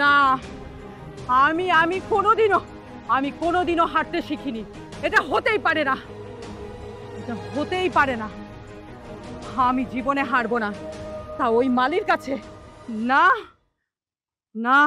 না, আমি কোনোদিনও হাঁটতে শিখিনি। এটা হতেই পারে না, এটা হতেই পারে না। আমি জীবনে হারবো না, তা ওই মালির কাছে না। না।